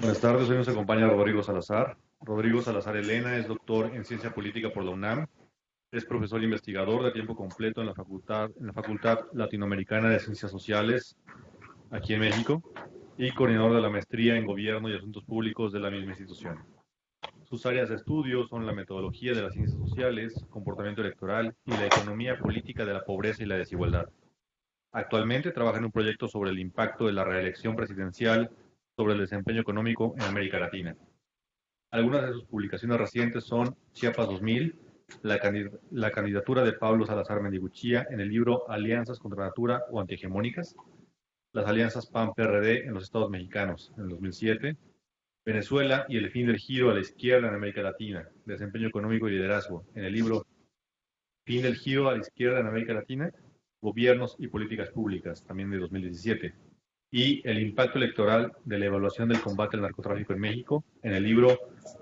Buenas tardes, hoy nos acompaña Rodrigo Salazar. Rodrigo Salazar Elena es doctor en Ciencia Política por la UNAM, es profesor investigador de tiempo completo en la Facultad Latinoamericana de Ciencias Sociales, aquí en México, y coordinador de la maestría en Gobierno y Asuntos Públicos de la misma institución. Sus áreas de estudio son la metodología de las ciencias sociales, comportamiento electoral y la economía política de la pobreza y la desigualdad. Actualmente trabaja en un proyecto sobre el impacto de la reelección presidencial sobre el desempeño económico en América Latina. Algunas de sus publicaciones recientes son Chiapas 2000, la candidatura de Pablo Salazar Mendiguchía en el libro Alianzas contra Natura o Antihegemónicas, las alianzas PAN-PRD en los estados mexicanos en el 2007, Venezuela y el fin del giro a la izquierda en América Latina, desempeño económico y liderazgo, en el libro Fin del giro a la izquierda en América Latina, gobiernos y políticas públicas, también de 2017, y el impacto electoral de la evaluación del combate al narcotráfico en México, en el libro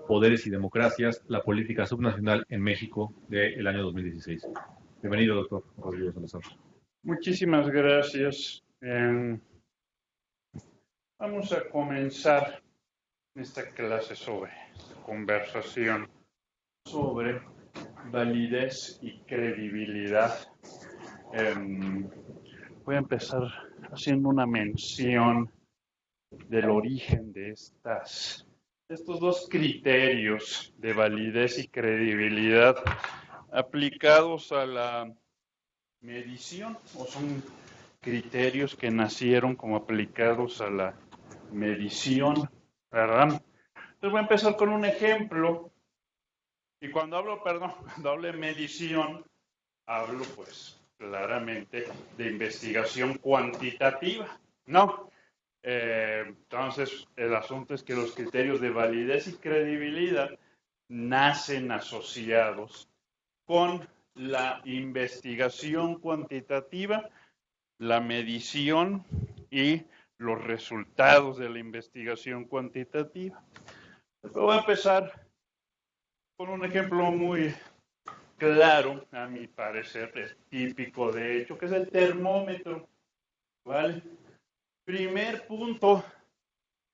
Poderes y Democracias, la política subnacional en México, del año 2016. Bienvenido, doctor Rodrigo Salazar. Muchísimas gracias. Vamos a comenzar esta clase sobre conversación sobre validez y credibilidad. Voy a empezar haciendo una mención del origen de estos dos criterios de validez y credibilidad aplicados a la medición, o son criterios que nacieron como aplicados a la medición, ¿verdad? Entonces voy a empezar con un ejemplo. Y cuando hablo de medición, hablo pues claramente de investigación cuantitativa, ¿no? Entonces, el asunto es que los criterios de validez y credibilidad nacen asociados con la investigación cuantitativa, la medición y los resultados de la investigación cuantitativa. Voy a empezar con un ejemplo muy claro, a mi parecer, es típico de hecho, que es el termómetro, ¿vale? Primer punto,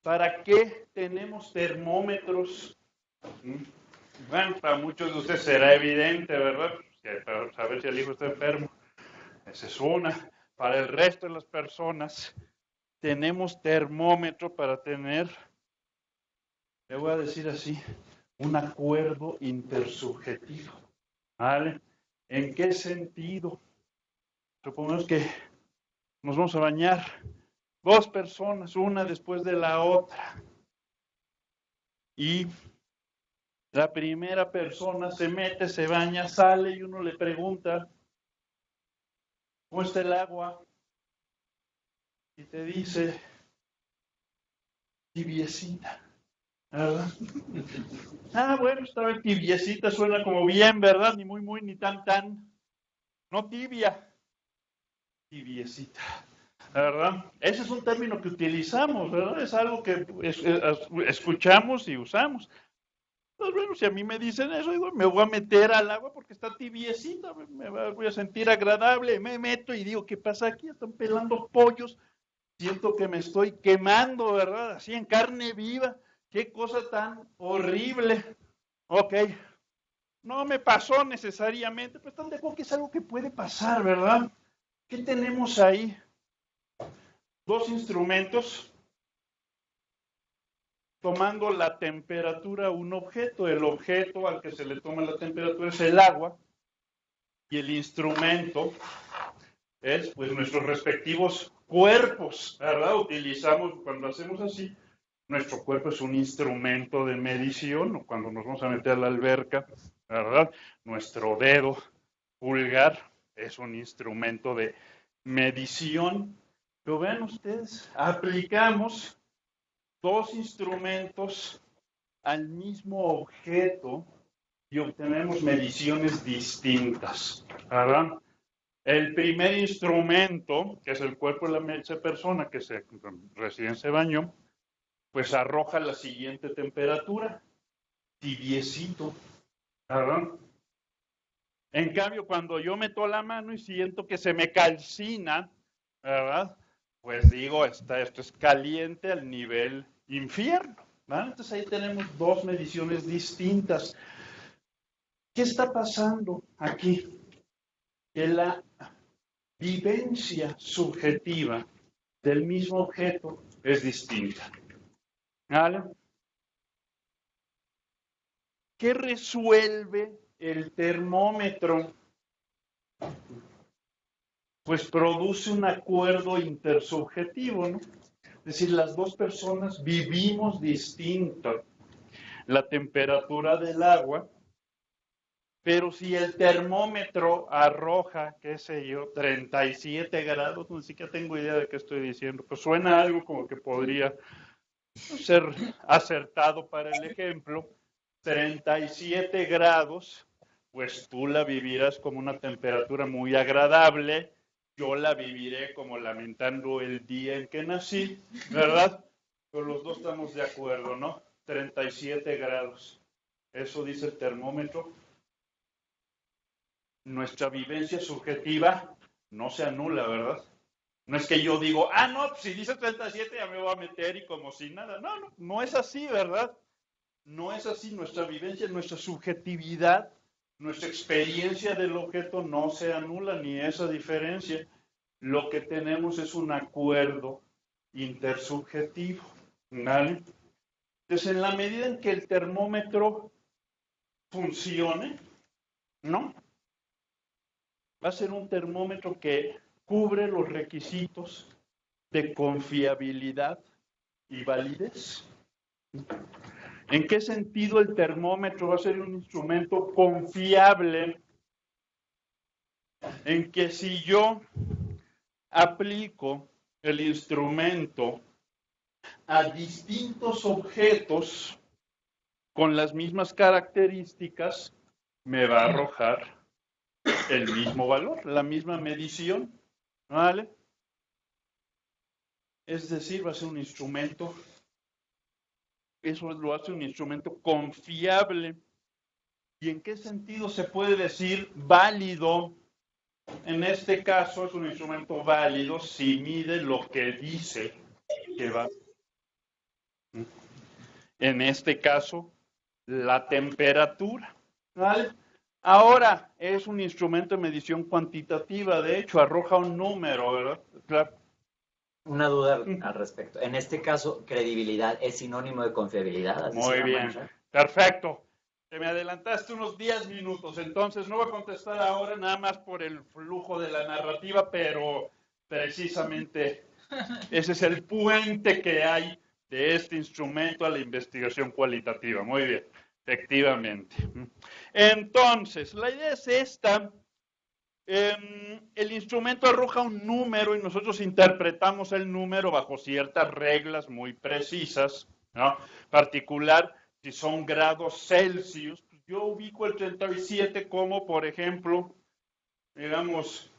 ¿para qué tenemos termómetros? Bueno, para muchos de ustedes será evidente, ¿verdad? Para saber si el hijo está enfermo. Esa es una. Para el resto de las personas, tenemos termómetro para tener, le voy a decir así, un acuerdo intersubjetivo. ¿Vale? ¿En qué sentido? Supongamos que nos vamos a bañar dos personas, una después de la otra. Y la primera persona se mete, se baña, sale y uno le pregunta, ¿cómo está el agua? Y te dice, tibiecita, ¿verdad? Bueno, estaba tibiecita, suena como bien, ¿verdad? Ni muy, muy, ni tan, tan. No tibia, tibiecita, ¿verdad? Ese es un término que utilizamos, ¿verdad? Es algo que escuchamos y usamos. Pues bueno, si a mí me dicen eso, digo, me voy a meter al agua porque está tibiecita, voy a sentir agradable, me meto y digo, ¿qué pasa aquí? Están pelando pollos, siento que me estoy quemando, ¿verdad? Así en carne viva, qué cosa tan horrible. Ok, no me pasó necesariamente, pero están de acuerdo que es algo que puede pasar, ¿verdad? ¿Qué tenemos ahí? Dos instrumentos tomando la temperatura a un objeto. El objeto al que se le toma la temperatura es el agua y el instrumento es pues nuestros respectivos cuerpos, ¿verdad? Utilizamos, cuando hacemos así, nuestro cuerpo es un instrumento de medición, o cuando nos vamos a meter a la alberca, ¿verdad? Nuestro dedo pulgar es un instrumento de medición. Pero vean ustedes, aplicamos dos instrumentos al mismo objeto y obtenemos mediciones distintas, ¿verdad? El primer instrumento, que es el cuerpo de esa persona que recién se bañó, pues arroja la siguiente temperatura, tibiecito, ¿verdad? En cambio, cuando yo meto la mano y siento que se me calcina, ¿verdad? Pues digo, esto es caliente al nivel infierno, ¿vale? Entonces ahí tenemos dos mediciones distintas. ¿Qué está pasando aquí? Que la vivencia subjetiva del mismo objeto es distinta. ¿Vale? ¿Qué resuelve el termómetro? Pues produce un acuerdo intersubjetivo, ¿no? Es decir, las dos personas vivimos distinto la temperatura del agua, pero si el termómetro arroja, qué sé yo, 37 grados, no siquiera tengo idea de qué estoy diciendo, pues suena algo como que podría ser acertado para el ejemplo, 37 grados, pues tú la vivirás como una temperatura muy agradable, yo la viviré como lamentando el día en que nací, ¿verdad? Pero los dos estamos de acuerdo, ¿no? 37 grados. Eso dice el termómetro. Nuestra vivencia subjetiva no se anula, ¿verdad? No es que yo digo, no, pues si dice 37 ya me voy a meter y como si nada. No, no, no es así, ¿verdad? No es así. Nuestra vivencia, nuestra subjetividad, nuestra experiencia del objeto no se anula ni esa diferencia. Lo que tenemos es un acuerdo intersubjetivo, ¿vale? Entonces, en la medida en que el termómetro funcione, ¿no? Va a ser un termómetro que cubre los requisitos de confiabilidad y validez. ¿En qué sentido el termómetro va a ser un instrumento confiable? En que si yo aplico el instrumento a distintos objetos con las mismas características, me va a arrojar el mismo valor, la misma medición, ¿vale? Es decir, va a ser un instrumento, eso lo hace un instrumento confiable. ¿Y en qué sentido se puede decir válido? En este caso es un instrumento válido si mide lo que dice que va. En este caso, la temperatura, ¿vale? Ahora es un instrumento de medición cuantitativa, de hecho arroja un número, ¿verdad? Claro. Una duda al respecto. En este caso, credibilidad es sinónimo de confiabilidad. ¿Así Muy bien, perfecto. Te me adelantaste unos 10 minutos, entonces no voy a contestar ahora nada más por el flujo de la narrativa, pero precisamente ese es el puente que hay de este instrumento a la investigación cualitativa. Muy bien, efectivamente. Entonces, la idea es esta. El instrumento arroja un número y nosotros interpretamos el número bajo ciertas reglas muy precisas, ¿no? Particular, si son grados Celsius, yo ubico el 37 como, por ejemplo, digamos,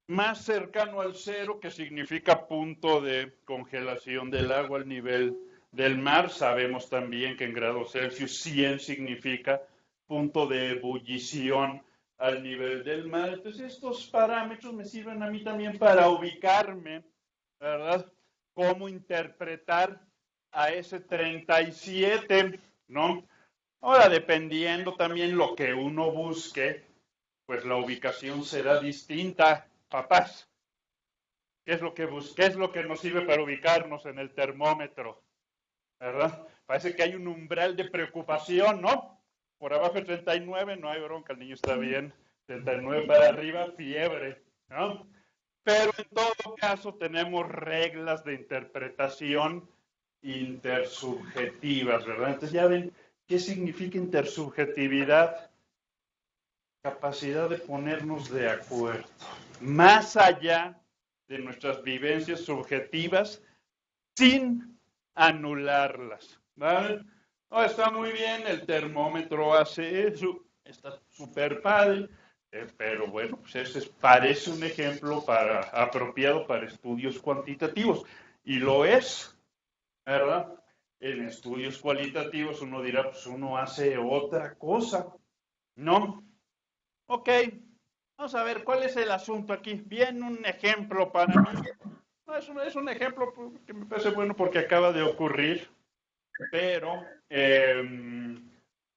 más cercano al cero, que significa punto de congelación del agua al nivel del mar. Sabemos también que en grados Celsius 100 significa punto de ebullición al nivel del mar. Entonces estos parámetros me sirven a mí también para ubicarme, ¿verdad? Cómo interpretar a ese 37, ¿no? Ahora, dependiendo también lo que uno busque, pues la ubicación será distinta. Papás, ¿qué es lo que nos sirve para ubicarnos en el termómetro? ¿Verdad? Parece que hay un umbral de preocupación, ¿no? Por abajo de 39 no hay bronca, el niño está bien. 39 para arriba, fiebre, ¿no? Pero en todo caso tenemos reglas de interpretación intersubjetivas, ¿verdad? Entonces ya ven qué significa intersubjetividad. Capacidad de ponernos de acuerdo, más allá de nuestras vivencias subjetivas, sin anularlas, ¿vale? No, está muy bien, el termómetro hace eso, está súper padre, pero bueno, pues ese parece un ejemplo apropiado para estudios cuantitativos, y lo es, ¿verdad? En estudios cualitativos uno dirá, pues uno hace otra cosa, ¿no? Ok, vamos a ver cuál es el asunto aquí. Bien, un ejemplo para mí. No, es un ejemplo que me parece bueno porque acaba de ocurrir. pero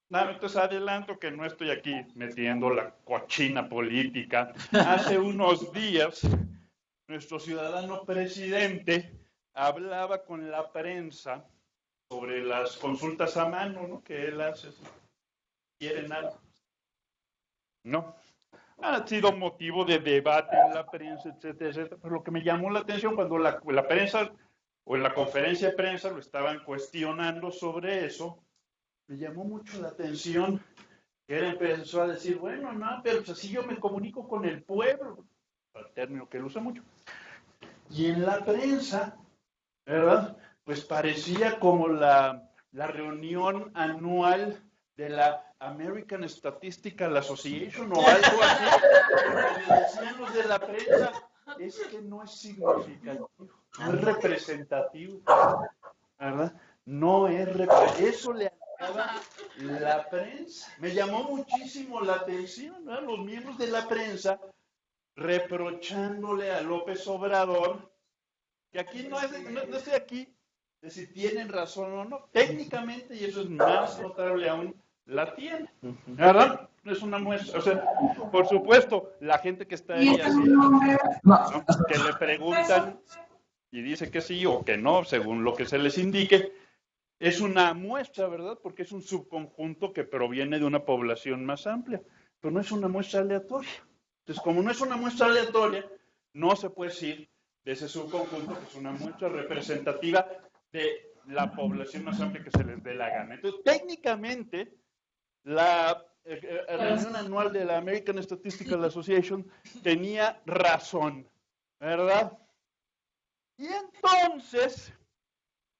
entonces adelanto que no estoy aquí metiendo la cochina política. Hace unos días, nuestro ciudadano presidente hablaba con la prensa sobre las consultas a mano, ¿no?, que él hace. ¿Quieren algo? No. Ha sido motivo de debate en la prensa, etcétera, etcétera. Pero lo que me llamó la atención cuando la prensa o en la conferencia de prensa lo estaban cuestionando sobre eso, me llamó mucho la atención que él empezó a decir, bueno, no, pero pues así yo me comunico con el pueblo, el término que él usa mucho. Y en la prensa, ¿verdad?, pues parecía como la reunión anual de la American Statistical Association o algo así, donde decían los de la prensa, es que no es significativo, no es representativo, ¿verdad? No es representativo. Eso le acaba la prensa. Me llamó muchísimo la atención, ¿verdad?, los miembros de la prensa reprochándole a López Obrador, que aquí no estoy aquí de si tienen razón o no, técnicamente, y eso es más notable aún, la tienen, ¿verdad? Es una muestra, o sea, por supuesto, la gente que está ahí así, ¿no?, que le preguntan y dice que sí o que no, según lo que se les indique, es una muestra, ¿verdad?, porque es un subconjunto que proviene de una población más amplia, pero no es una muestra aleatoria. Entonces, como no es una muestra aleatoria, no se puede decir de ese subconjunto que es una muestra representativa de la población más amplia que se les dé la gana. Entonces, técnicamente, la reunión anual de la American Statistical Association tenía razón, ¿verdad? Y entonces,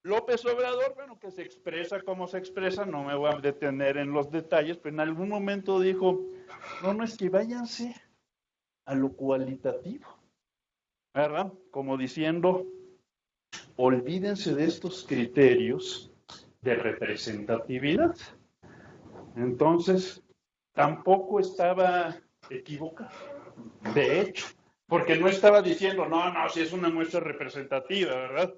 López Obrador, bueno, que se expresa como se expresa, no me voy a detener en los detalles, pero en algún momento dijo, no, es que váyanse a lo cualitativo, ¿verdad? Como diciendo, olvídense de estos criterios de representatividad. Entonces, tampoco estaba equivocado, de hecho, porque no estaba diciendo, no, si es una muestra representativa, ¿verdad?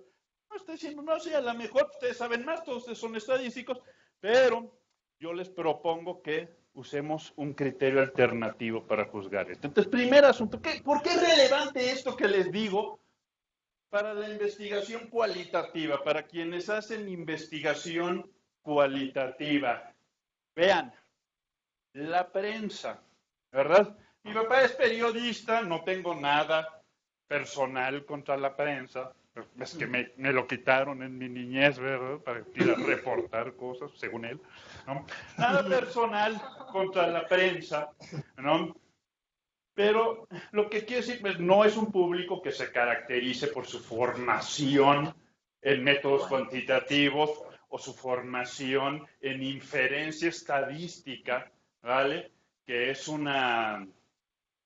No está diciendo, no, sí, a lo mejor ustedes saben más, todos ustedes son estadísticos, pero yo les propongo que usemos un criterio alternativo para juzgar esto. Entonces, primer asunto, ¿por qué es relevante esto que les digo para la investigación cualitativa, para quienes hacen investigación cualitativa? Vean, la prensa, ¿verdad? Mi papá es periodista, no tengo nada personal contra la prensa, es que me lo quitaron en mi niñez, ¿verdad?, para ir a reportar cosas, según él, ¿no? Nada personal contra la prensa, ¿no? Pero lo que quiero decir, pues no es un público que se caracterice por su formación en métodos cuantitativos o su formación en inferencia estadística, ¿vale? Que es una,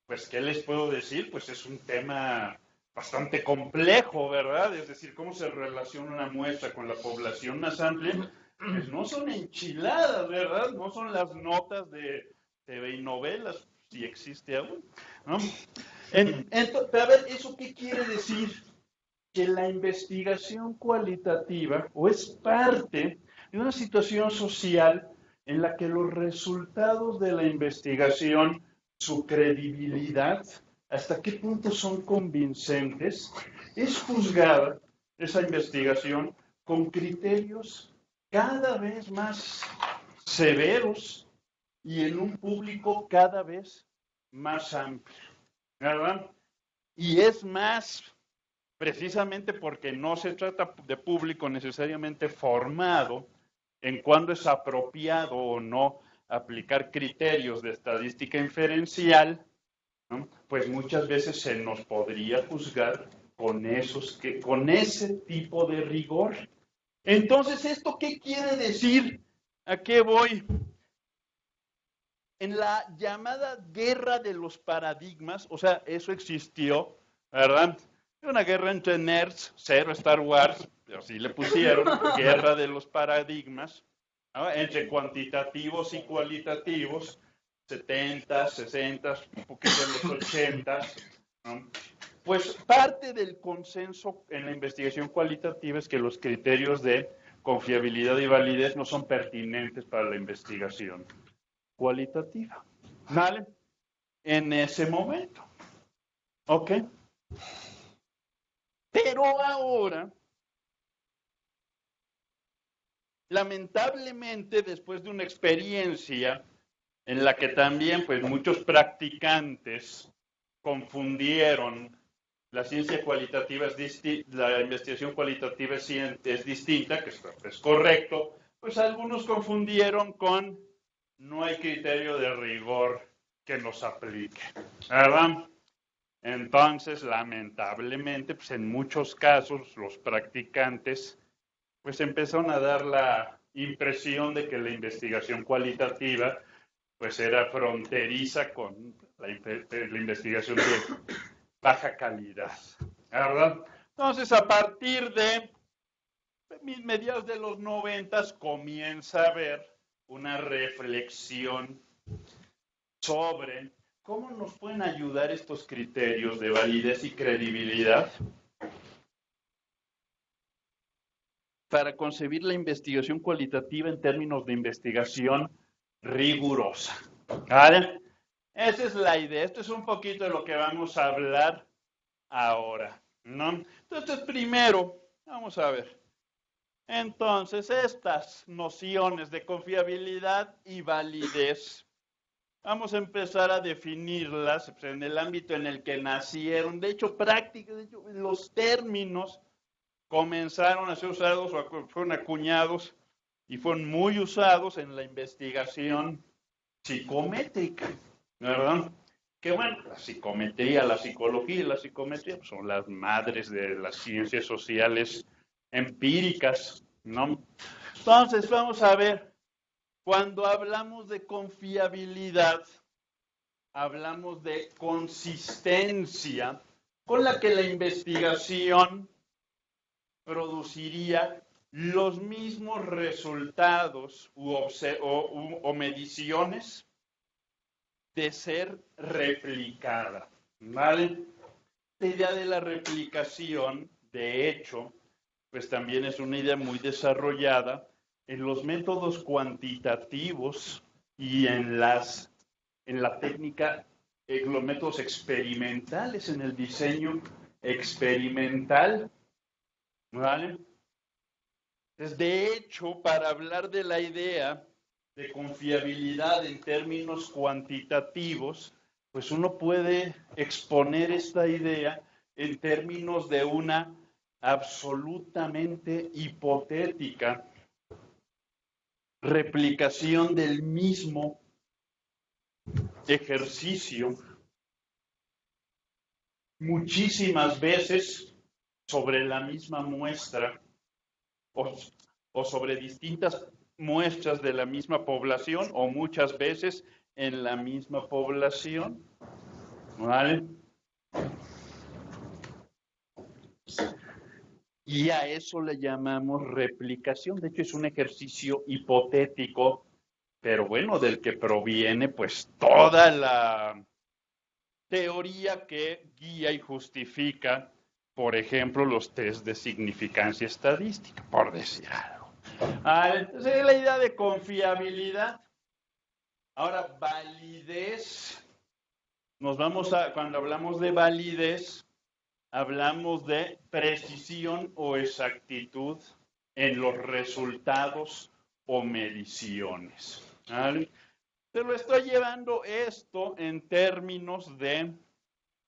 pues, ¿qué les puedo decir? Pues es un tema bastante complejo, ¿verdad? Es decir, cómo se relaciona una muestra con la población más amplia. Pues no son enchiladas, ¿verdad? No son las notas de TV y novelas, si existe aún, ¿no? Pero a ver, ¿eso qué quiere decir? Que la investigación cualitativa o es parte de una situación social en la que los resultados de la investigación, su credibilidad, hasta qué punto son convincentes, es juzgada esa investigación con criterios cada vez más severos y en un público cada vez más amplio, ¿verdad? Y es más, precisamente porque no se trata de público necesariamente formado en cuándo es apropiado o no aplicar criterios de estadística inferencial, ¿no? Pues muchas veces se nos podría juzgar con ese tipo de rigor. Entonces, ¿esto qué quiere decir? ¿A qué voy? En la llamada guerra de los paradigmas, o sea, eso existió, ¿verdad? Una guerra entre nerds, cero Star Wars, así le pusieron, guerra de los paradigmas, ¿no?, entre cuantitativos y cualitativos, 70s, 60s, un poquito en los 80s, ¿no? Pues parte del consenso en la investigación cualitativa es que los criterios de confiabilidad y validez no son pertinentes para la investigación cualitativa. ¿Vale? En ese momento. ¿Ok? Pero ahora, lamentablemente, después de una experiencia en la que también pues, muchos practicantes confundieron la ciencia cualitativa, la investigación cualitativa es distinta, que es correcto, pues algunos confundieron con no hay criterio de rigor que nos aplique, ¿verdad? Entonces, lamentablemente, pues en muchos casos los practicantes pues empezaron a dar la impresión de que la investigación cualitativa pues era fronteriza con la investigación de baja calidad, ¿verdad? Entonces, a partir de mediados de los 90 comienza a haber una reflexión sobre cómo nos pueden ayudar estos criterios de validez y credibilidad para concebir la investigación cualitativa en términos de investigación rigurosa. ¿Vale? Esa es la idea. Esto es un poquito de lo que vamos a hablar ahora, ¿no? Entonces, primero, vamos a ver. Entonces, estas nociones de confiabilidad y validez, vamos a empezar a definirlas en el ámbito en el que nacieron. De hecho, los términos comenzaron a ser usados o fueron acuñados y fueron muy usados en la investigación psicométrica, ¿verdad? Que bueno, la psicometría, la psicología y la psicometría pues, son las madres de las ciencias sociales empíricas, ¿no? Entonces, vamos a ver, cuando hablamos de confiabilidad, hablamos de consistencia con la que la investigación produciría los mismos resultados o mediciones de ser replicada, ¿vale? La idea de la replicación, de hecho, pues también es una idea muy desarrollada en los métodos cuantitativos y en la técnica, en los métodos experimentales, en el diseño experimental, ¿vale? Entonces, de hecho, para hablar de la idea de confiabilidad en términos cuantitativos, pues uno puede exponer esta idea en términos de una absolutamente hipotética replicación del mismo ejercicio muchísimas veces sobre la misma muestra o sobre distintas muestras de la misma población o muchas veces en la misma población, ¿vale? Y a eso le llamamos replicación. De hecho, es un ejercicio hipotético, pero bueno, del que proviene pues toda la teoría que guía y justifica, por ejemplo, los test de significancia estadística, por decir algo. Entonces, es la idea de confiabilidad. Ahora, validez. Cuando hablamos de validez, hablamos de precisión o exactitud en los resultados o mediciones. ¿Vale? Te lo estoy llevando esto en términos de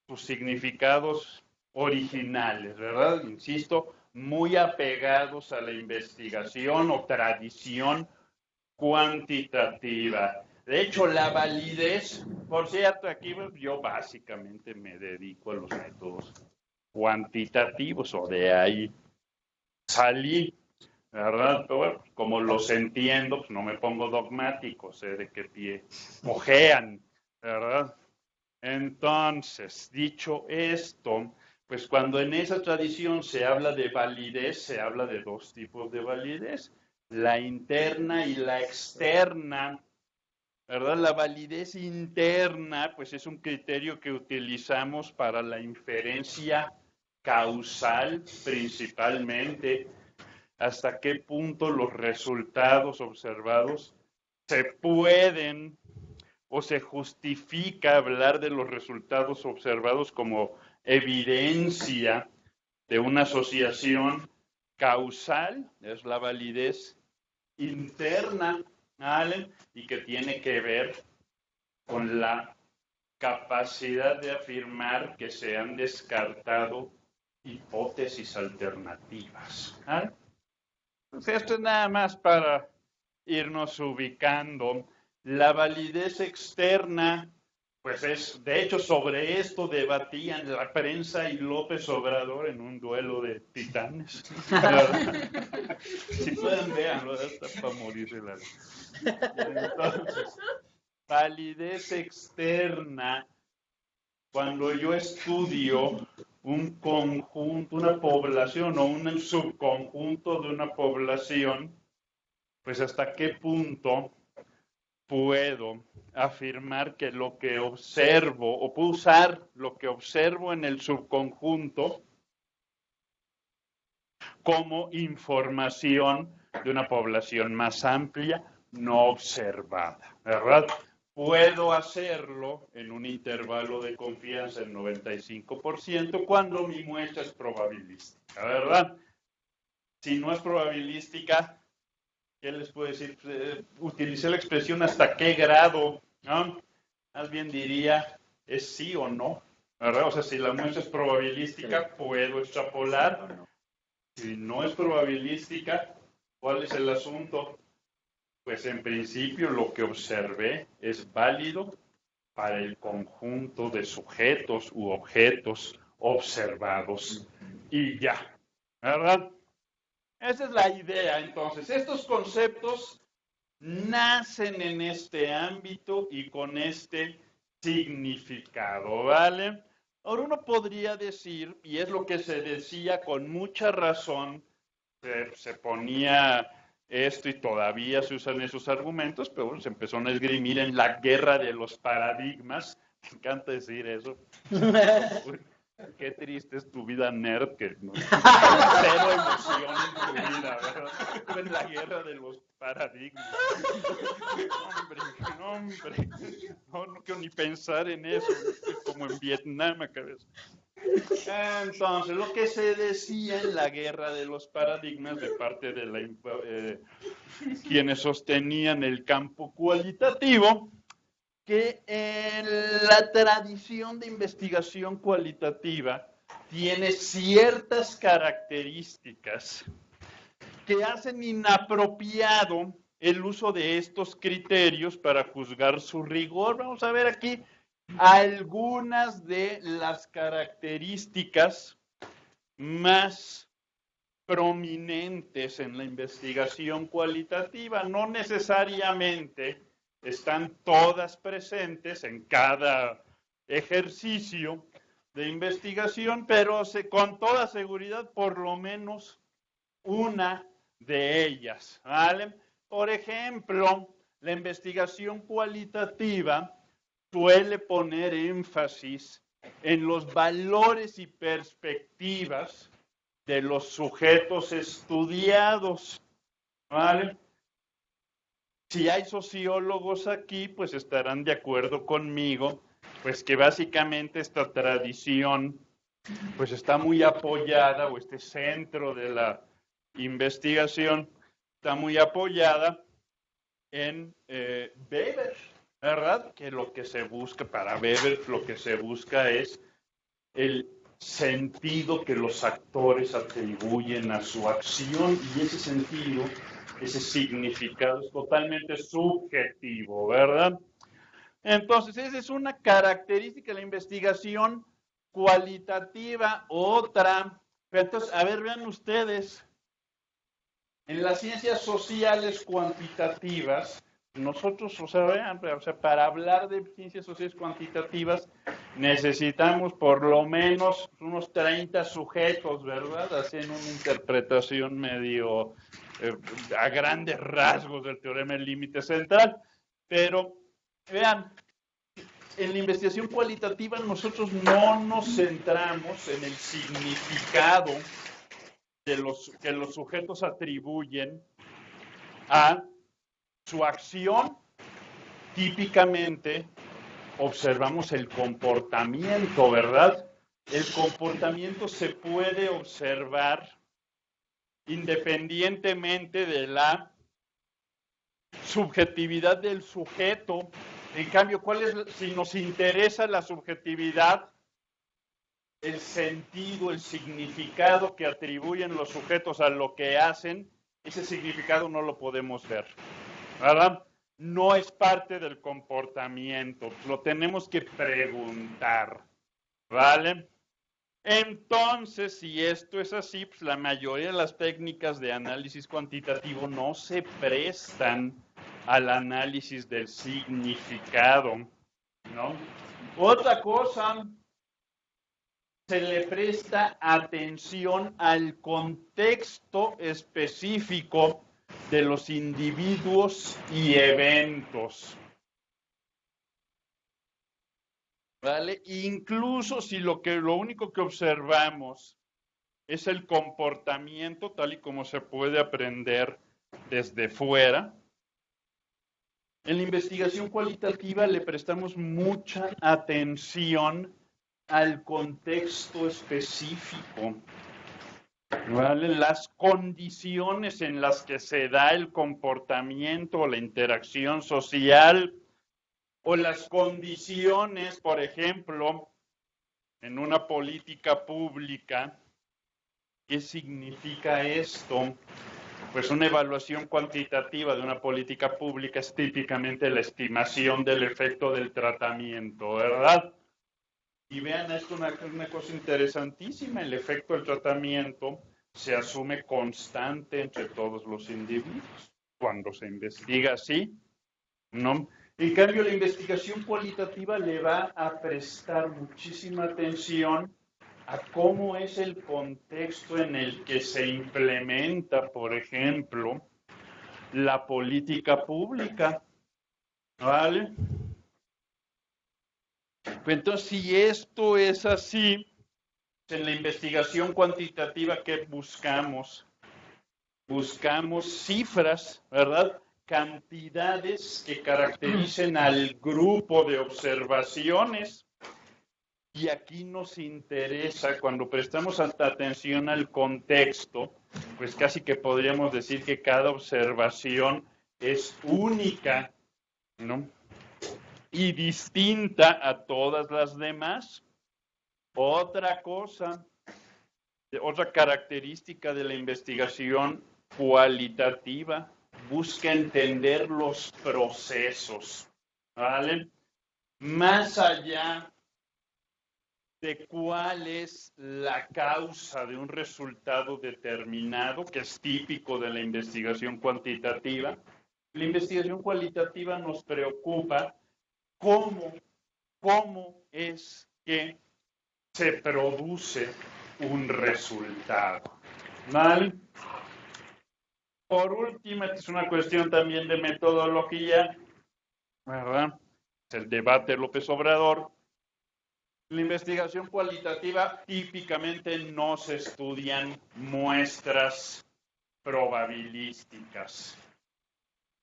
sus significados originales, ¿verdad? Insisto, muy apegados a la investigación o tradición cuantitativa. De hecho, la validez, por cierto, aquí yo básicamente me dedico a los métodos cuantitativos, o de ahí salí, ¿verdad? Pero bueno, como los entiendo, pues no me pongo dogmático, sé de qué pie cojean, ¿verdad? Entonces, dicho esto, pues cuando en esa tradición se habla de validez, se habla de dos tipos de validez, la interna y la externa, ¿verdad? La validez interna, pues es un criterio que utilizamos para la inferencia causal principalmente, hasta qué punto los resultados observados se pueden o se justifica hablar de los resultados observados como evidencia de una asociación causal, es la validez interna, ¿vale? Y que tiene que ver con la capacidad de afirmar que se han descartado hipótesis alternativas, ¿vale? Entonces, esto es nada más para irnos ubicando. La validez externa, pues es, de hecho, sobre esto debatían la prensa y López Obrador en un duelo de titanes. Si pueden, véanlo, está para morirse la... Entonces, validez externa, cuando yo estudio un conjunto, una población o un subconjunto de una población, pues hasta qué punto puedo afirmar que lo que observo, o puedo usar lo que observo en el subconjunto como información de una población más amplia, no observada, ¿verdad? Puedo hacerlo en un intervalo de confianza del 95% cuando mi muestra es probabilística, ¿verdad? Si no es probabilística, ¿qué les puedo decir? Utilicé la expresión hasta qué grado, ¿no? Más bien diría, es sí o no, ¿verdad? O sea, si la muestra es probabilística, puedo extrapolar. Si no es probabilística, ¿cuál es el asunto? Pues en principio lo que observé es válido para el conjunto de sujetos u objetos observados y ya, ¿verdad? Esa es la idea, entonces. Estos conceptos nacen en este ámbito y con este significado, ¿vale? Ahora uno podría decir, y es lo que se decía con mucha razón, se ponía esto y todavía se usan esos argumentos, pero bueno, se empezó a esgrimir en la guerra de los paradigmas. Me encanta decir eso. Qué triste es tu vida nerd, que no cero emoción en tu vida, ¿verdad? En la guerra de los paradigmas. Hombre, no quiero ni pensar en eso, como en Vietnam acá ves. Entonces, lo que se decía en la guerra de los paradigmas de parte de quienes sostenían el campo cualitativo, que la tradición de investigación cualitativa tiene ciertas características que hacen inapropiado el uso de estos criterios para juzgar su rigor. Vamos a ver aquí algunas de las características más prominentes en la investigación cualitativa. No necesariamente están todas presentes en cada ejercicio de investigación, pero con toda seguridad por lo menos una de ellas, ¿vale? Por ejemplo, la investigación cualitativa suele poner énfasis en los valores y perspectivas de los sujetos estudiados, ¿vale? Si hay sociólogos aquí, pues estarán de acuerdo conmigo, pues que básicamente esta tradición, pues está muy apoyada, o este centro de la investigación está muy apoyada en Weber, ¿verdad? Que lo que se busca, para Weber, lo que se busca es el sentido que los actores atribuyen a su acción, y ese sentido, ese significado es totalmente subjetivo, ¿verdad? Entonces, esa es una característica de la investigación cualitativa. Otra, entonces, a ver, vean ustedes, en las ciencias sociales cuantitativas, nosotros, o sea, para hablar de ciencias sociales cuantitativas, necesitamos por lo menos unos 30 sujetos, ¿verdad? Haciendo una interpretación medio a grandes rasgos del teorema del límite central. Pero Vean, en la investigación cualitativa nosotros no nos centramos en el significado que los sujetos atribuyen a su acción. Típicamente observamos el comportamiento, ¿verdad? El comportamiento se puede observar independientemente de la subjetividad del sujeto. En cambio, si nos interesa la subjetividad, el sentido, el significado que atribuyen los sujetos a lo que hacen, ese significado no lo podemos ver, ¿verdad? No es parte del comportamiento, lo tenemos que preguntar, ¿vale? Entonces, si esto es así, pues la mayoría de las técnicas de análisis cuantitativo no se prestan al análisis del significado, ¿no? Otra cosa, se le presta atención al contexto específico de los individuos y eventos. ¿Vale? Incluso si lo único que observamos es el comportamiento tal y como se puede aprender desde fuera, en la investigación cualitativa le prestamos mucha atención al contexto específico, ¿vale? Las condiciones en las que se da el comportamiento o la interacción social, o las condiciones, por ejemplo, en una política pública. ¿Qué significa esto? Pues una evaluación cuantitativa de una política pública es típicamente la estimación del efecto del tratamiento, ¿verdad? Y vean, esto es una cosa interesantísima. El efecto del tratamiento se asume constante entre todos los individuos. Cuando se investiga así, ¿no? En cambio, la investigación cualitativa le va a prestar muchísima atención a cómo es el contexto en el que se implementa, por ejemplo, la política pública, ¿vale? Entonces, si esto es así, en la investigación cuantitativa, ¿qué buscamos? Buscamos cifras, ¿verdad? Cantidades que caractericen al grupo de observaciones. Y aquí nos interesa, cuando prestamos atención al contexto, pues casi que podríamos decir que cada observación es única, ¿no? Y distinta a todas las demás. Otra cosa, otra característica de la investigación cualitativa, busca entender los procesos, ¿vale? Más allá de cuál es la causa de un resultado determinado, que es típico de la investigación cuantitativa. La investigación cualitativa nos preocupa cómo es que se produce un resultado, ¿vale? Por último, esta es una cuestión también de metodología, ¿verdad? Es el debate López Obrador. En la investigación cualitativa típicamente no se estudian muestras probabilísticas.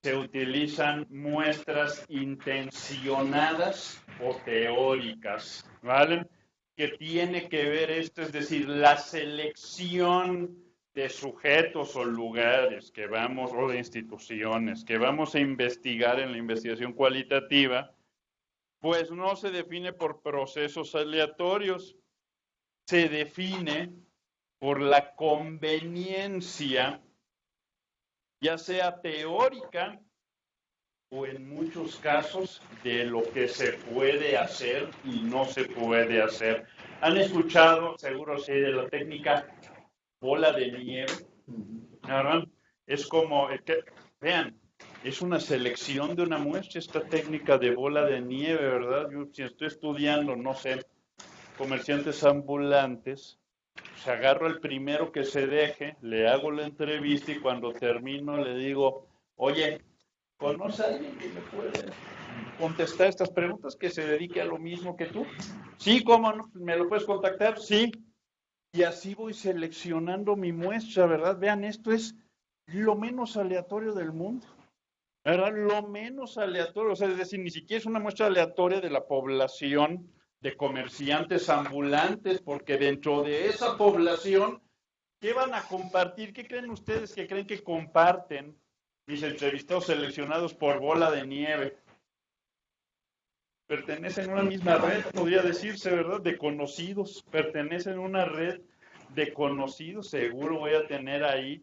Se utilizan muestras intencionadas o teóricas, ¿vale? Que tiene que ver esto, es decir, la selección de sujetos o lugares que vamos, o de instituciones que vamos a investigar en la investigación cualitativa, pues no se define por procesos aleatorios, se define por la conveniencia, ya sea teórica o en muchos casos de lo que se puede hacer y no se puede hacer. ¿Han escuchado, seguro sí, de la técnica bola de nieve? ¿Verdad? Es como, vean, es una selección de una muestra, esta técnica de bola de nieve, ¿verdad? Yo, si estoy estudiando, no sé, comerciantes ambulantes, pues agarro el primero que se deje, le hago la entrevista y cuando termino le digo, oye, ¿Conoce a alguien que me puede contestar estas preguntas, que se dedique a lo mismo que tú? Sí, ¿cómo no? ¿Me lo puedes contactar? Sí. Y así voy seleccionando mi muestra, ¿verdad? Vean, esto es lo menos aleatorio del mundo, ¿verdad? Lo menos aleatorio, o sea, es decir, ni siquiera es una muestra aleatoria de la población de comerciantes ambulantes, porque dentro de esa población, ¿qué van a compartir? ¿Qué creen ustedes que creen que comparten mis entrevistados seleccionados por bola de nieve? Pertenecen a una misma red, podría decirse, ¿verdad? De conocidos, pertenecen a una red de conocidos. Seguro voy a tener ahí,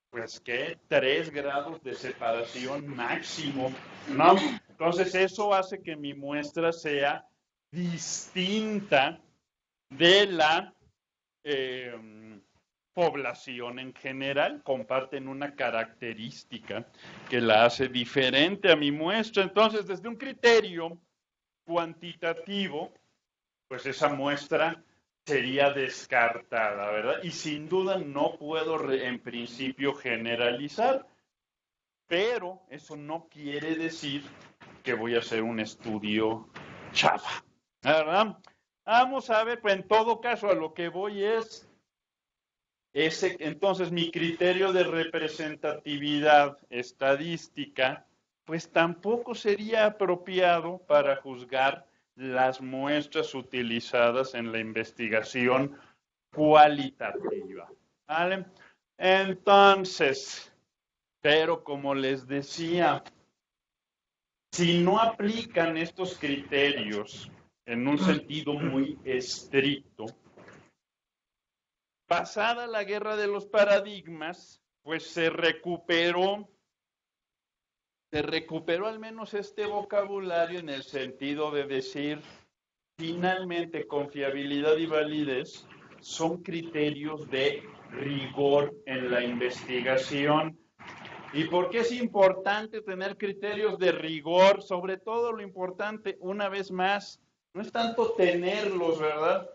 pues, ¿qué? 3 grados de separación máximo, ¿no? Entonces, eso hace que mi muestra sea distinta de la población en general. Comparten una característica que la hace diferente a mi muestra. Entonces, desde un criterio cuantitativo, pues esa muestra sería descartada, ¿verdad? Y sin duda no puedo en principio generalizar, pero eso no quiere decir que voy a hacer un estudio chafa, ¿verdad? Vamos a ver, pues en todo caso a lo que voy es entonces mi criterio de representatividad estadística, pues tampoco sería apropiado para juzgar las muestras utilizadas en la investigación cualitativa, ¿vale? Entonces, pero como les decía, si no aplican estos criterios en un sentido muy estricto, pasada la guerra de los paradigmas, pues se recuperó al menos este vocabulario en el sentido de decir, finalmente, confiabilidad y validez son criterios de rigor en la investigación. ¿Y por qué es importante tener criterios de rigor? Sobre todo lo importante, una vez más, no es tanto tenerlos, ¿verdad?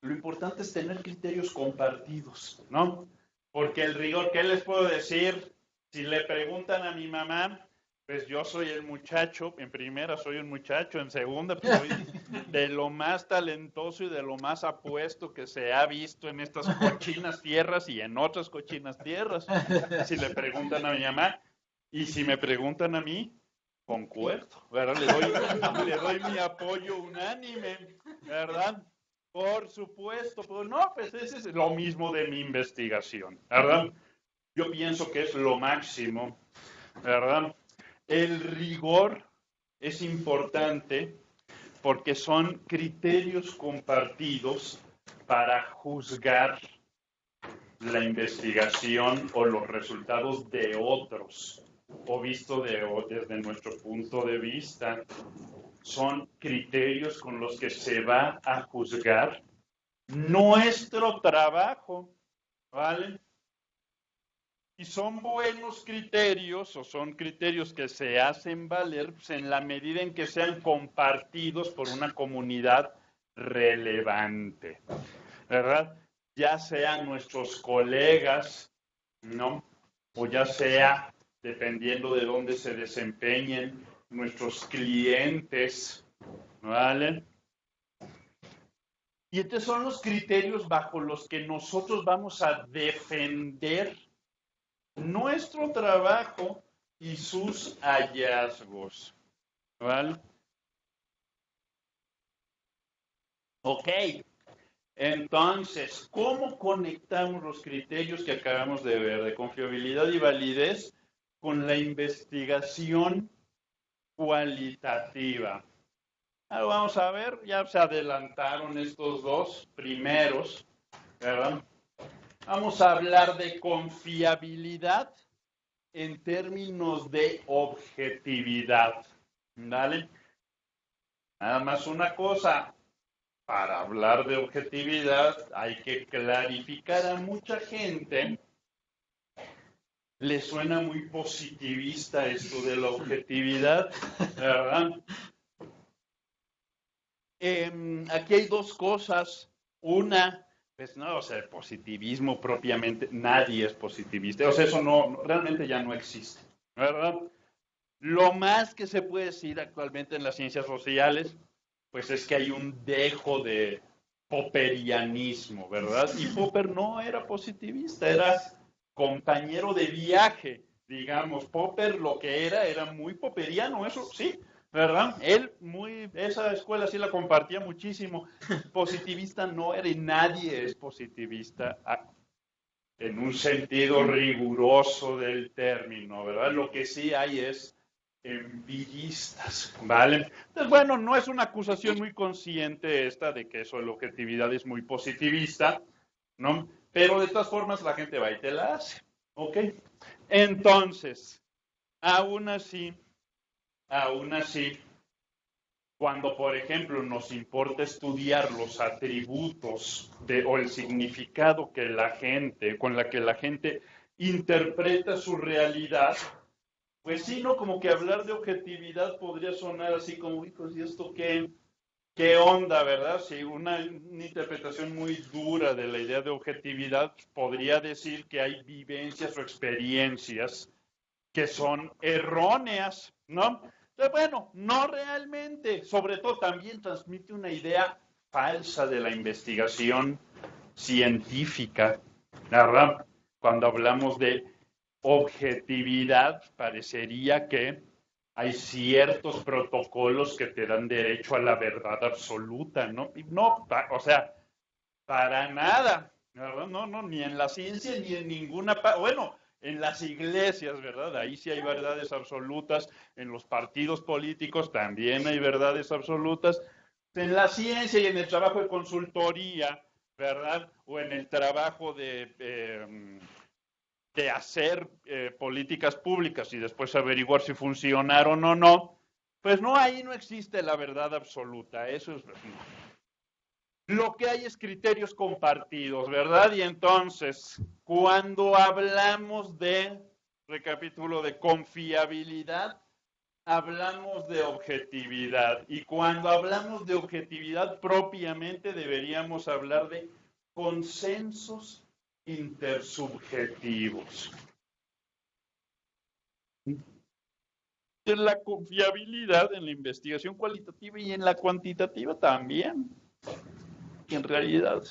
Lo importante es tener criterios compartidos, ¿no? Porque el rigor, ¿qué les puedo decir? Si le preguntan a mi mamá, pues yo soy el muchacho, en primera soy un muchacho, en segunda pues soy de lo más talentoso y de lo más apuesto que se ha visto en estas cochinas tierras y en otras cochinas tierras. Si le preguntan a mi mamá, y si me preguntan a mí, concuerdo, ¿verdad? Le doy mi apoyo unánime, ¿verdad? Por supuesto, pues no, pues ese es lo mismo de mi investigación, ¿verdad? Yo pienso que es lo máximo, ¿verdad? El rigor es importante porque son criterios compartidos para juzgar la investigación o los resultados de otros, o visto desde nuestro punto de vista. Son criterios con los que se va a juzgar nuestro trabajo, ¿vale? Y son buenos criterios, o son criterios que se hacen valer pues, en la medida en que sean compartidos por una comunidad relevante, ¿verdad? Ya sean nuestros colegas, ¿no? O ya sea, dependiendo de dónde se desempeñen, nuestros clientes, ¿vale? Y estos son los criterios bajo los que nosotros vamos a defender nuestro trabajo y sus hallazgos, ¿vale? Ok, entonces, ¿cómo conectamos los criterios que acabamos de ver de confiabilidad y validez con la investigación cualitativa? Ahora vamos a ver, ya se adelantaron estos dos primeros, ¿verdad? Vamos a hablar de confiabilidad en términos de objetividad, ¿vale? Nada más una cosa, para hablar de objetividad hay que clarificar. A mucha gente le suena muy positivista esto de la objetividad, ¿verdad? Aquí hay dos cosas. Una, Pues no, o sea, el positivismo propiamente, nadie es positivista. O sea, eso no, realmente ya no existe, ¿verdad? Lo más que se puede decir actualmente en las ciencias sociales, pues es que hay un dejo de popperianismo, ¿verdad? Y Popper no era positivista, era compañero de viaje, digamos. Popper lo que era muy popperiano, eso sí, ¿verdad? Él esa escuela sí la compartía muchísimo. Positivista no era y nadie es positivista en un sentido riguroso del término, ¿verdad? Lo que sí hay es empiristas, ¿vale? Entonces, bueno, no es una acusación muy consciente esta de que eso, la objetividad es muy positivista, ¿no? Pero de todas formas la gente va y te la hace, ¿ok? Entonces, aún así, cuando, por ejemplo, nos importa estudiar los atributos o el significado que con la que la gente interpreta su realidad, pues sí, ¿no? Como que hablar de objetividad podría sonar así como, pues, ¿y esto qué onda, verdad? Si una interpretación muy dura de la idea de objetividad podría decir que hay vivencias o experiencias que son erróneas, ¿no? Entonces, bueno, no realmente, sobre todo también transmite una idea falsa de la investigación científica, ¿verdad? Cuando hablamos de objetividad, parecería que hay ciertos protocolos que te dan derecho a la verdad absoluta, ¿no? Y no, o sea, para nada, ¿verdad? No, ni en la ciencia ni en ninguna parte. Bueno, en las iglesias, ¿verdad? Ahí sí hay verdades absolutas. En los partidos políticos también hay verdades absolutas. En la ciencia y en el trabajo de consultoría, ¿verdad? O en el trabajo de hacer políticas públicas y después averiguar si funcionaron o no, pues no, ahí no existe la verdad absoluta. Eso es... Lo que hay es criterios compartidos, ¿verdad? Y entonces, cuando hablamos recapitulo, de confiabilidad, hablamos de objetividad. Y cuando hablamos de objetividad propiamente, deberíamos hablar de consensos intersubjetivos. En la confiabilidad, en la investigación cualitativa y en la cuantitativa también. Que en realidad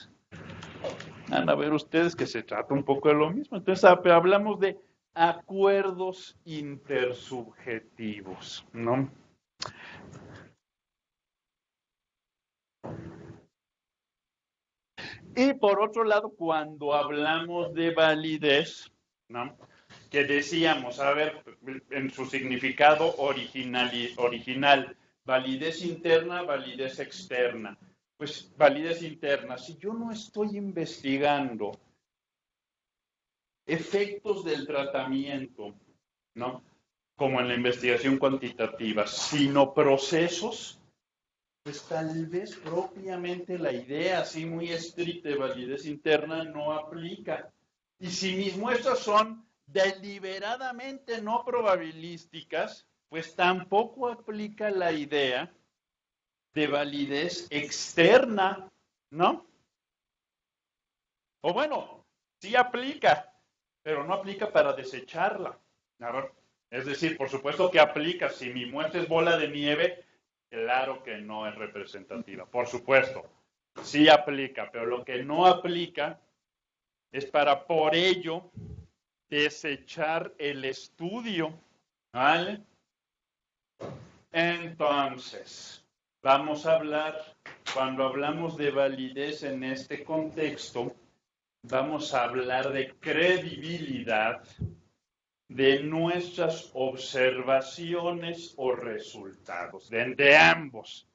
van a ver ustedes que se trata un poco de lo mismo. Entonces hablamos de acuerdos intersubjetivos, ¿no? Y por otro lado, cuando hablamos de validez, ¿no? Que decíamos, a ver, en su significado original, validez interna, validez externa. Pues validez interna, si yo no estoy investigando efectos del tratamiento, ¿no? Como en la investigación cuantitativa, sino procesos, pues tal vez propiamente la idea así muy estricta de validez interna no aplica. Y si mis muestras son deliberadamente no probabilísticas, pues tampoco aplica la idea de validez externa, ¿no? O bueno, sí aplica, pero no aplica para desecharla. Es decir, por supuesto que aplica. Si mi muestra es bola de nieve, claro que no es representativa. Por supuesto, sí aplica, pero lo que no aplica es para por ello desechar el estudio, ¿vale? Entonces, vamos a hablar, cuando hablamos de validez en este contexto, vamos a hablar de credibilidad de nuestras observaciones o resultados, de ambos.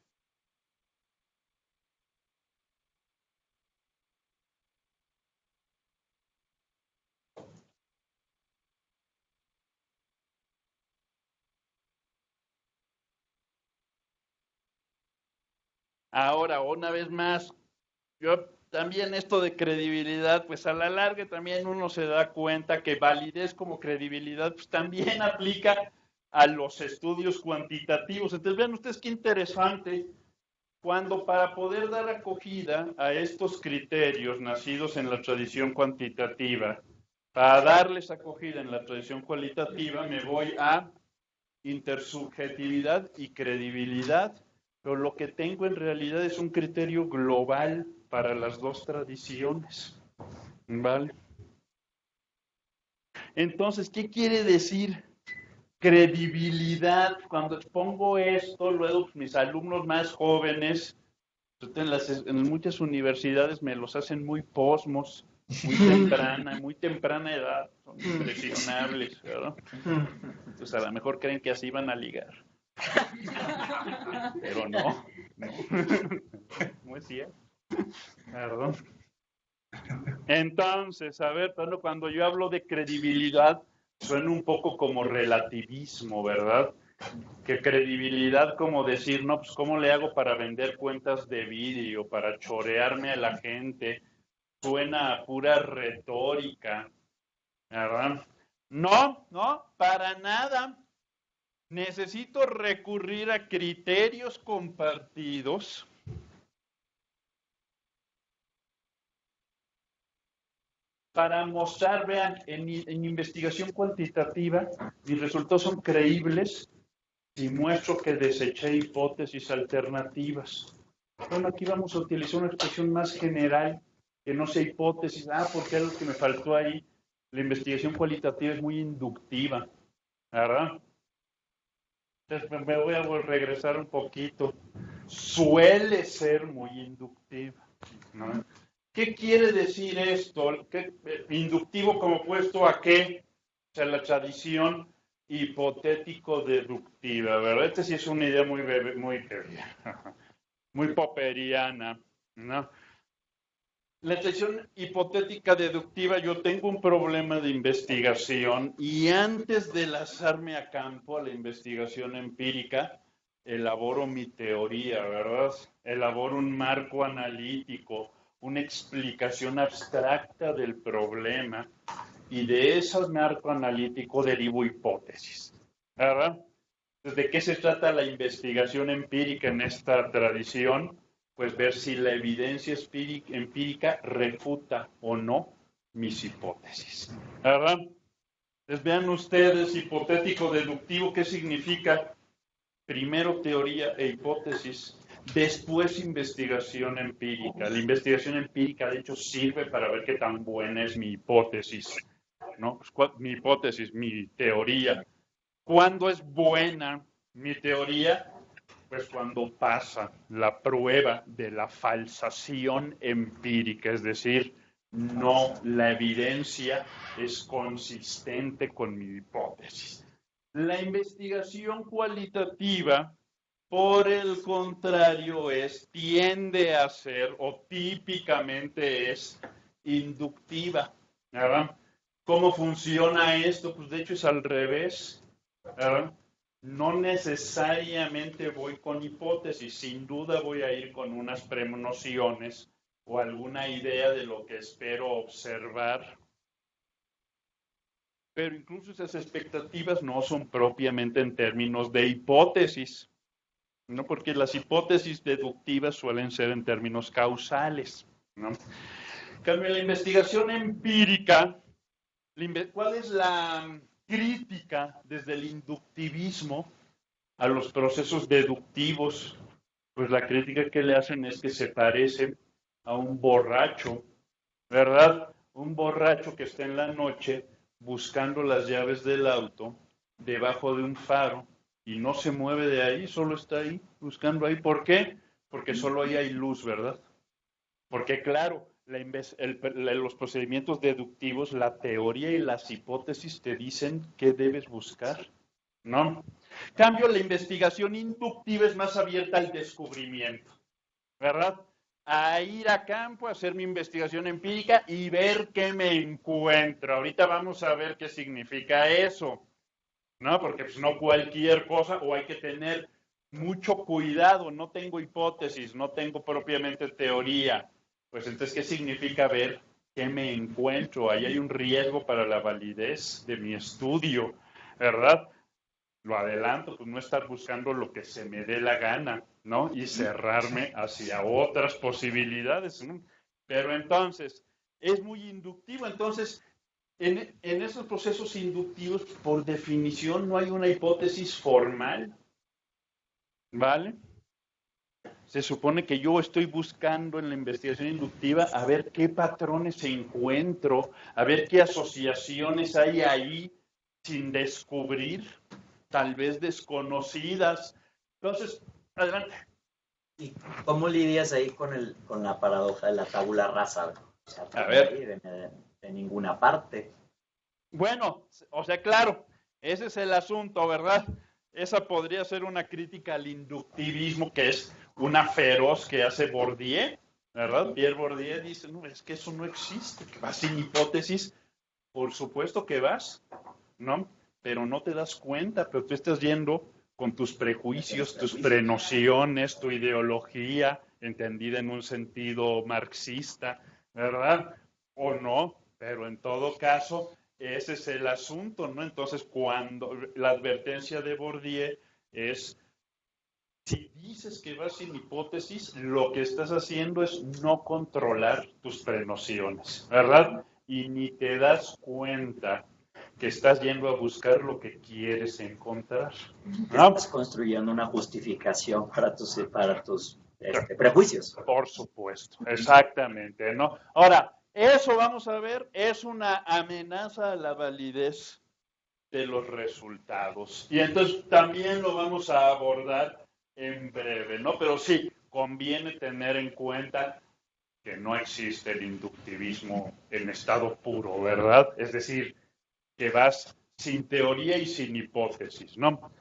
Ahora, una vez más, yo también esto de credibilidad, pues a la larga también uno se da cuenta que validez como credibilidad, pues también aplica a los estudios cuantitativos. Entonces, vean ustedes qué interesante. Cuando para poder dar acogida a estos criterios nacidos en la tradición cuantitativa, para darles acogida en la tradición cualitativa, me voy a intersubjetividad y credibilidad, pero lo que tengo en realidad es un criterio global para las dos tradiciones, ¿vale? Entonces, ¿qué quiere decir credibilidad? Cuando expongo esto, luego pues, mis alumnos más jóvenes, en muchas universidades me los hacen muy posmos, muy temprana edad, son impresionables, ¿verdad? Entonces a lo mejor creen que así van a ligar. Pero no. No es cierto. Perdón. Entonces, a ver, cuando yo hablo de credibilidad, suena un poco como relativismo, ¿verdad? Que credibilidad como decir, no, pues ¿cómo le hago para vender cuentas de vidrio, para chorearme a la gente? Suena a pura retórica, ¿verdad? No, para nada. Necesito recurrir a criterios compartidos para mostrar, vean, en investigación cuantitativa, mis resultados son creíbles si muestro que deseché hipótesis alternativas. Bueno, aquí vamos a utilizar una expresión más general, que no sea hipótesis. Porque algo que me faltó ahí, la investigación cualitativa es muy inductiva, ¿verdad? Entonces me voy a regresar un poquito. Suele ser muy inductiva, ¿no? ¿Qué quiere decir esto? Inductivo como opuesto a qué? O sea, la tradición hipotético-deductiva, ¿verdad? Esta sí es una idea muy popperiana, ¿no? La tradición hipotética deductiva, yo tengo un problema de investigación y antes de lanzarme a campo a la investigación empírica, elaboro mi teoría, ¿verdad? Elaboro un marco analítico, una explicación abstracta del problema y de ese marco analítico derivo hipótesis, ¿verdad? ¿De qué se trata la investigación empírica en esta tradición? Pues ver si la evidencia empírica refuta o no mis hipótesis, ¿verdad? Entonces vean ustedes, hipotético deductivo, ¿qué significa? Primero teoría e hipótesis, después investigación empírica. La investigación empírica, de hecho, sirve para ver qué tan buena es mi hipótesis, ¿no? Mi hipótesis, mi teoría. ¿Cuándo es buena mi teoría? Pues cuando pasa la prueba de la falsación empírica, es decir, no, la evidencia es consistente con mi hipótesis. La investigación cualitativa, por el contrario, tiende a ser, o típicamente es, inductiva, ¿verdad? ¿Cómo funciona esto? Pues de hecho es al revés, ¿verdad? No necesariamente voy con hipótesis, sin duda voy a ir con unas premoniciones o alguna idea de lo que espero observar, pero incluso esas expectativas no son propiamente en términos de hipótesis, ¿no? Porque las hipótesis deductivas suelen ser en términos causales, ¿no? En cambio, la investigación empírica, ¿cuál es la crítica desde el inductivismo a los procesos deductivos? Pues la crítica que le hacen es que se parece a un borracho, ¿verdad? Un borracho que está en la noche buscando las llaves del auto debajo de un faro y no se mueve de ahí, solo está ahí, buscando ahí. ¿Por qué? Porque solo ahí hay luz, ¿verdad? Porque claro, los procedimientos deductivos, la teoría y las hipótesis te dicen qué debes buscar, ¿no? En cambio, la investigación inductiva es más abierta al descubrimiento, ¿verdad? A ir a campo, a hacer mi investigación empírica y ver qué me encuentro. Ahorita vamos a ver qué significa eso, ¿no? Porque pues, no cualquier cosa, o hay que tener mucho cuidado. No tengo hipótesis, no tengo propiamente teoría. Pues entonces, ¿qué significa ver qué me encuentro? Ahí hay un riesgo para la validez de mi estudio, ¿verdad? Lo adelanto, pues no estar buscando lo que se me dé la gana, ¿no? Y cerrarme hacia otras posibilidades, ¿no? Pero entonces, es muy inductivo. Entonces, en esos procesos inductivos, por definición, no hay una hipótesis formal, ¿vale? Se supone que yo estoy buscando en la investigación inductiva a ver qué patrones encuentro, a ver qué asociaciones hay ahí sin descubrir, tal vez desconocidas. Entonces, adelante. ¿Y cómo lidias ahí con la paradoja de la tabula rasa? O sea, A ver. no viene de ninguna parte. Bueno, o sea, claro, ese es el asunto, ¿verdad? Esa podría ser una crítica al inductivismo, que es una feroz que hace Bourdieu, ¿verdad? Pierre Bourdieu dice, no, es que eso no existe, que vas sin hipótesis. Por supuesto que vas, ¿no? Pero no te das cuenta, pero tú estás yendo con tus prejuicios, tus prenociones, tu ideología, entendida en un sentido marxista, ¿verdad? O no, pero en todo caso, ese es el asunto, ¿no? Entonces, cuando la advertencia de Bourdieu es, si dices que vas sin hipótesis, lo que estás haciendo es no controlar tus prenociones, ¿verdad? Y ni te das cuenta que estás yendo a buscar lo que quieres encontrar, ¿no? Estás construyendo una justificación para tus prejuicios. Por supuesto, exactamente, ¿no? Ahora, eso vamos a ver, es una amenaza a la validez de los resultados. Y entonces también lo vamos a abordar en breve, ¿no? Pero sí, conviene tener en cuenta que no existe el inductivismo en estado puro, ¿verdad? Es decir, que vas sin teoría y sin hipótesis, ¿no?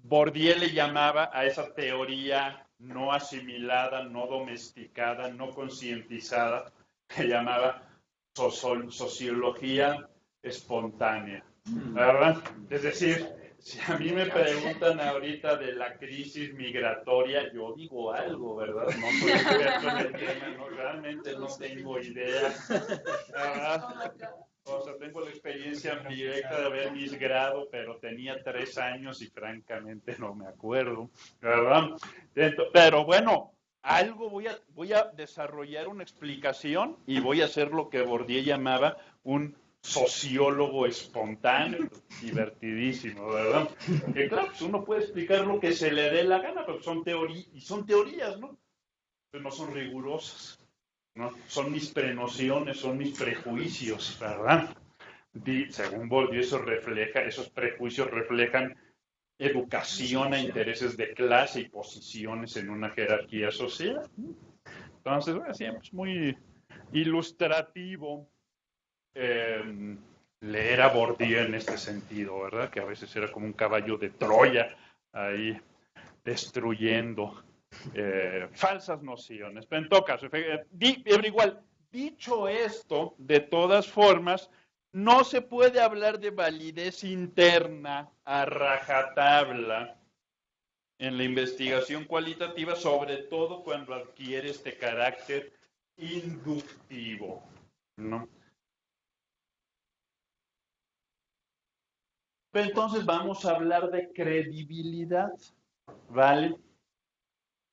Bourdieu le llamaba a esa teoría no asimilada, no domesticada, no concientizada, que llamaba sociología espontánea, ¿verdad? Es decir, si a mí me preguntan ahorita de la crisis migratoria, yo digo algo, ¿verdad? No soy experto en el tema, no, realmente no tengo idea, ¿verdad? O sea, tengo la experiencia directa de haber migrado, pero tenía 3 años y francamente no me acuerdo, ¿verdad? Pero bueno, algo voy a desarrollar una explicación y voy a hacer lo que Bourdieu llamaba un sociólogo espontáneo, divertidísimo, ¿verdad? Que claro, pues uno puede explicar lo que se le dé la gana, pero son teorías, ¿no? Pero no son rigurosas, ¿no? Son mis prenociones, son mis prejuicios, ¿verdad? Según Bourdieu, esos prejuicios reflejan educación a intereses de clase y posiciones en una jerarquía social. Entonces, bueno, siempre es muy ilustrativo leer a Bourdieu en este sentido, ¿verdad? Que a veces era como un caballo de Troya ahí destruyendo falsas nociones. Pero en todo caso, pero igual, dicho esto, de todas formas, no se puede hablar de validez interna a rajatabla en la investigación cualitativa, sobre todo cuando adquiere este carácter inductivo, ¿no? Pero entonces vamos a hablar de credibilidad, ¿vale?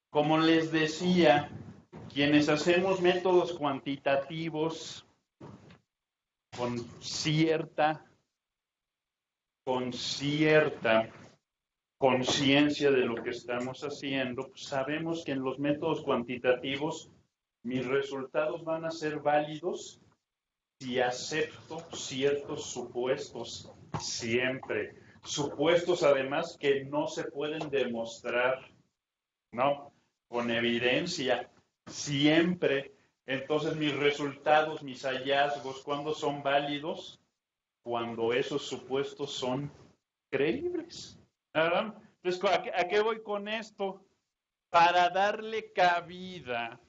Como les decía, quienes hacemos métodos cuantitativos con cierta conciencia de lo que estamos haciendo, pues sabemos que en los métodos cuantitativos mis resultados van a ser válidos si acepto ciertos supuestos, siempre. Supuestos además que no se pueden demostrar, ¿no? Con evidencia, siempre. Entonces mis resultados, mis hallazgos, ¿cuándo son válidos? Cuando esos supuestos son creíbles. ¿Verdad? Entonces, ¿a qué voy con esto? Para darle cabida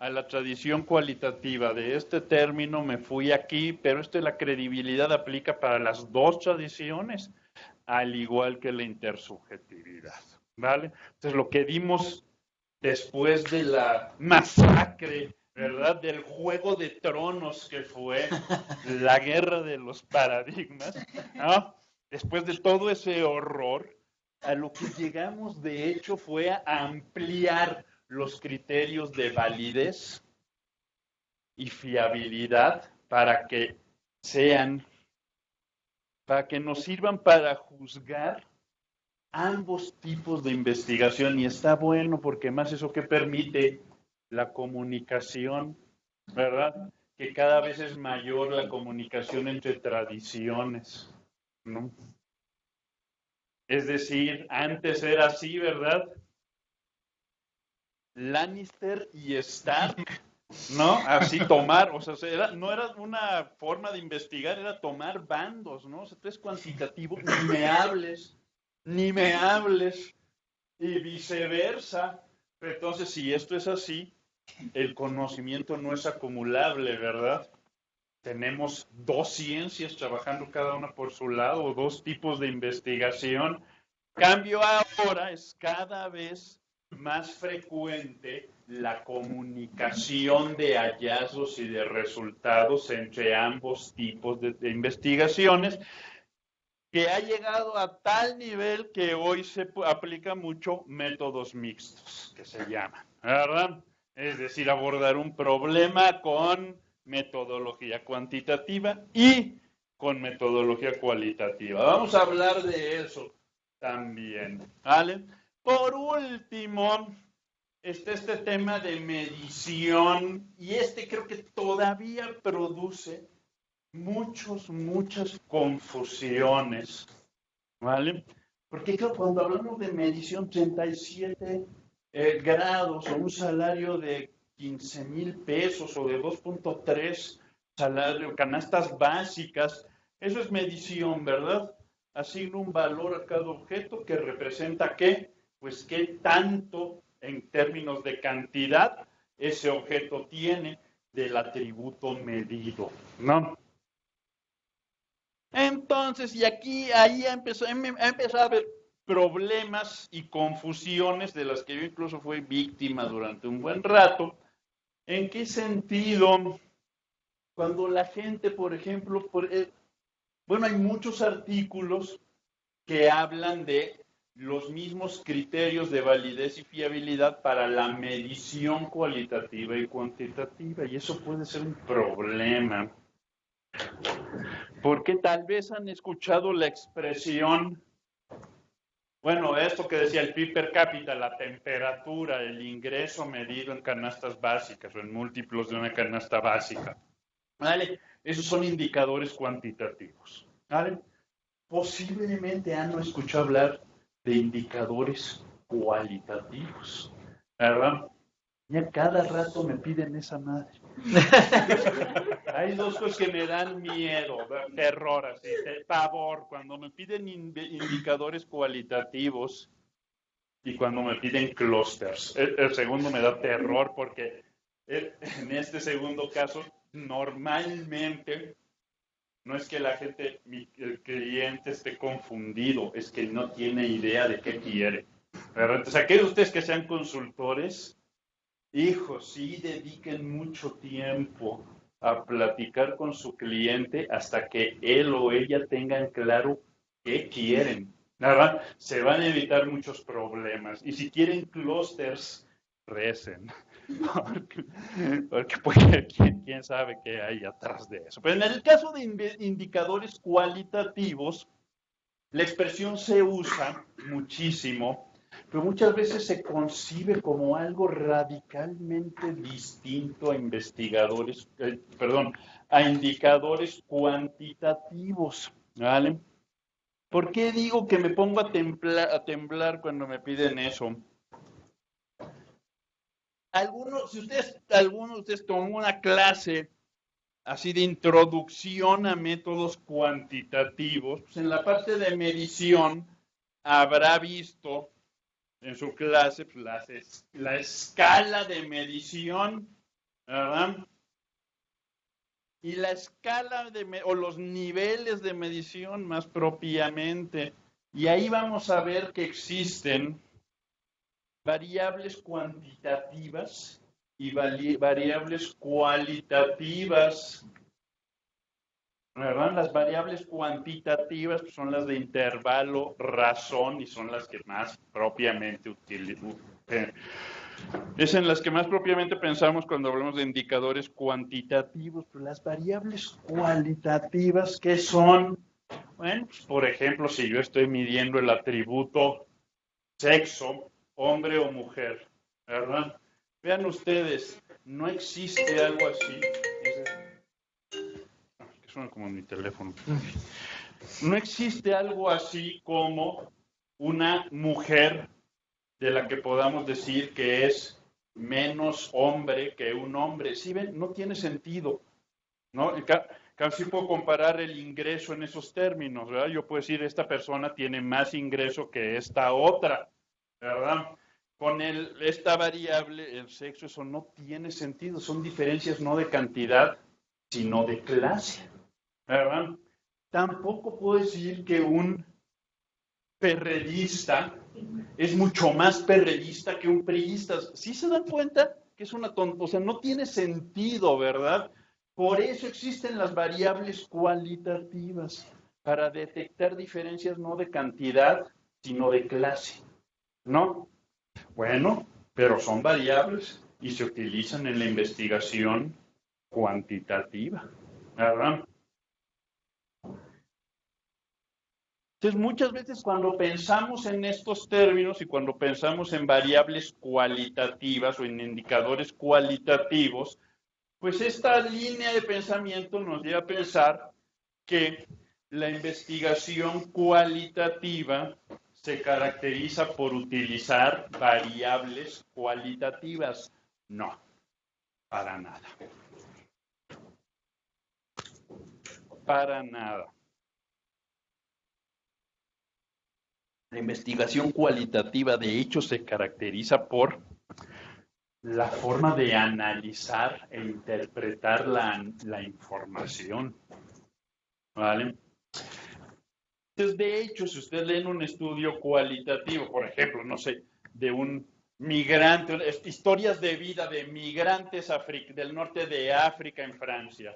a la tradición cualitativa de este término me fui aquí, pero la credibilidad aplica para las dos tradiciones, al igual que la intersubjetividad, ¿vale? Entonces, lo que vimos después de la masacre, ¿verdad? Del Juego de Tronos que fue la guerra de los paradigmas, ¿no? después de todo ese horror, a lo que llegamos de hecho fue a ampliar los criterios de validez y fiabilidad para que nos sirvan para juzgar ambos tipos de investigación. Y está bueno porque más eso que permite la comunicación, ¿verdad? Que cada vez es mayor la comunicación entre tradiciones, ¿no? Es decir, antes era así, ¿verdad? Lannister y Stark, ¿no? Así tomar, o sea, no era una forma de investigar, era tomar bandos, ¿no? O sea, tú es cuantitativo, ni me hables, y viceversa. Entonces, si esto es así, el conocimiento no es acumulable, ¿verdad? Tenemos dos ciencias trabajando cada una por su lado, o dos tipos de investigación. Cambio ahora es cada vez más frecuente la comunicación de hallazgos y de resultados entre ambos tipos de investigaciones, que ha llegado a tal nivel que hoy se aplica mucho métodos mixtos, que se llaman, ¿verdad? Es decir, abordar un problema con metodología cuantitativa y con metodología cualitativa. Vamos a hablar de eso también, ¿vale? Por último, está este tema de medición, y creo que todavía produce muchas confusiones, ¿vale? Porque claro, cuando hablamos de medición, 37 grados o un salario de 15,000 pesos o de 2.3 salario, canastas básicas, eso es medición, ¿verdad? Asigno un valor a cada objeto que representa ¿qué? Pues qué tanto en términos de cantidad ese objeto tiene del atributo medido, ¿no? Entonces, y ahí empezó a haber problemas y confusiones de las que yo incluso fui víctima durante un buen rato. ¿En qué sentido? Cuando la gente, por ejemplo, bueno, hay muchos artículos que hablan de los mismos criterios de validez y fiabilidad para la medición cualitativa y cuantitativa, y eso puede ser un problema. Porque tal vez han escuchado la expresión, bueno, esto que decía el PIB per cápita, la temperatura, el ingreso medido en canastas básicas o en múltiplos de una canasta básica, ¿vale? Esos son indicadores cuantitativos, ¿vale? Posiblemente han escuchado hablar de indicadores cualitativos, ¿verdad? Ya cada rato me piden esa madre. Hay dos cosas que me dan miedo, terror, así, pavor, cuando me piden indicadores cualitativos y cuando me piden clusters. El segundo me da terror porque en este segundo caso, normalmente no es que la gente, el cliente esté confundido, es que no tiene idea de qué quiere. Pero entonces, aquellos de ustedes que sean consultores, hijos, sí dediquen mucho tiempo a platicar con su cliente hasta que él o ella tengan claro qué quieren, ¿verdad? Se van a evitar muchos problemas. Y si quieren clusters, recen. Porque puede, quién sabe qué hay atrás de eso. Pero en el caso de indicadores cualitativos, la expresión se usa muchísimo, pero muchas veces se concibe como algo radicalmente distinto a a indicadores cuantitativos, ¿vale? ¿Por qué digo que me pongo a temblar cuando me piden eso? Algunos de ustedes tomó una clase así de introducción a métodos cuantitativos, pues en la parte de medición habrá visto en su clase pues, la escala de medición, ¿verdad? Y la escala o los niveles de medición más propiamente. Y ahí vamos a ver que existen variables cuantitativas y variables cualitativas. ¿verdad? Las variables cuantitativas son las de intervalo, razón, y son las que más propiamente utilizamos. Es en las que más propiamente pensamos cuando hablamos de indicadores cuantitativos, pero las variables cualitativas, ¿qué son? Bueno, pues, por ejemplo, si yo estoy midiendo el atributo sexo, hombre o mujer, ¿verdad? Vean ustedes, no existe algo así. Que suena como mi teléfono. No existe algo así como una mujer de la que podamos decir que es menos hombre que un hombre. ¿Sí ven? No tiene sentido, ¿no? Casi puedo comparar el ingreso en esos términos, ¿verdad? Yo puedo decir, esta persona tiene más ingreso que esta otra, ¿verdad? Con esta variable, el sexo, eso no tiene sentido. Son diferencias no de cantidad, sino de clase, ¿verdad? Tampoco puedo decir que un perredista es mucho más perredista que un priista. ¿Sí se dan cuenta que es una tontería? O sea, no tiene sentido, ¿verdad? Por eso existen las variables cualitativas, para detectar diferencias no de cantidad, sino de clase, ¿no? Bueno, pero son variables y se utilizan en la investigación cuantitativa, ¿verdad? Entonces, muchas veces cuando pensamos en estos términos y cuando pensamos en variables cualitativas o en indicadores cualitativos, pues esta línea de pensamiento nos lleva a pensar que la investigación cualitativa se caracteriza por utilizar variables cualitativas. No, para nada. Para nada. La investigación cualitativa, de hecho, se caracteriza por la forma de analizar e interpretar la información, ¿vale? Entonces, de hecho, si usted lee en un estudio cualitativo, por ejemplo, no sé, de un migrante, historias de vida de migrantes del norte de África en Francia,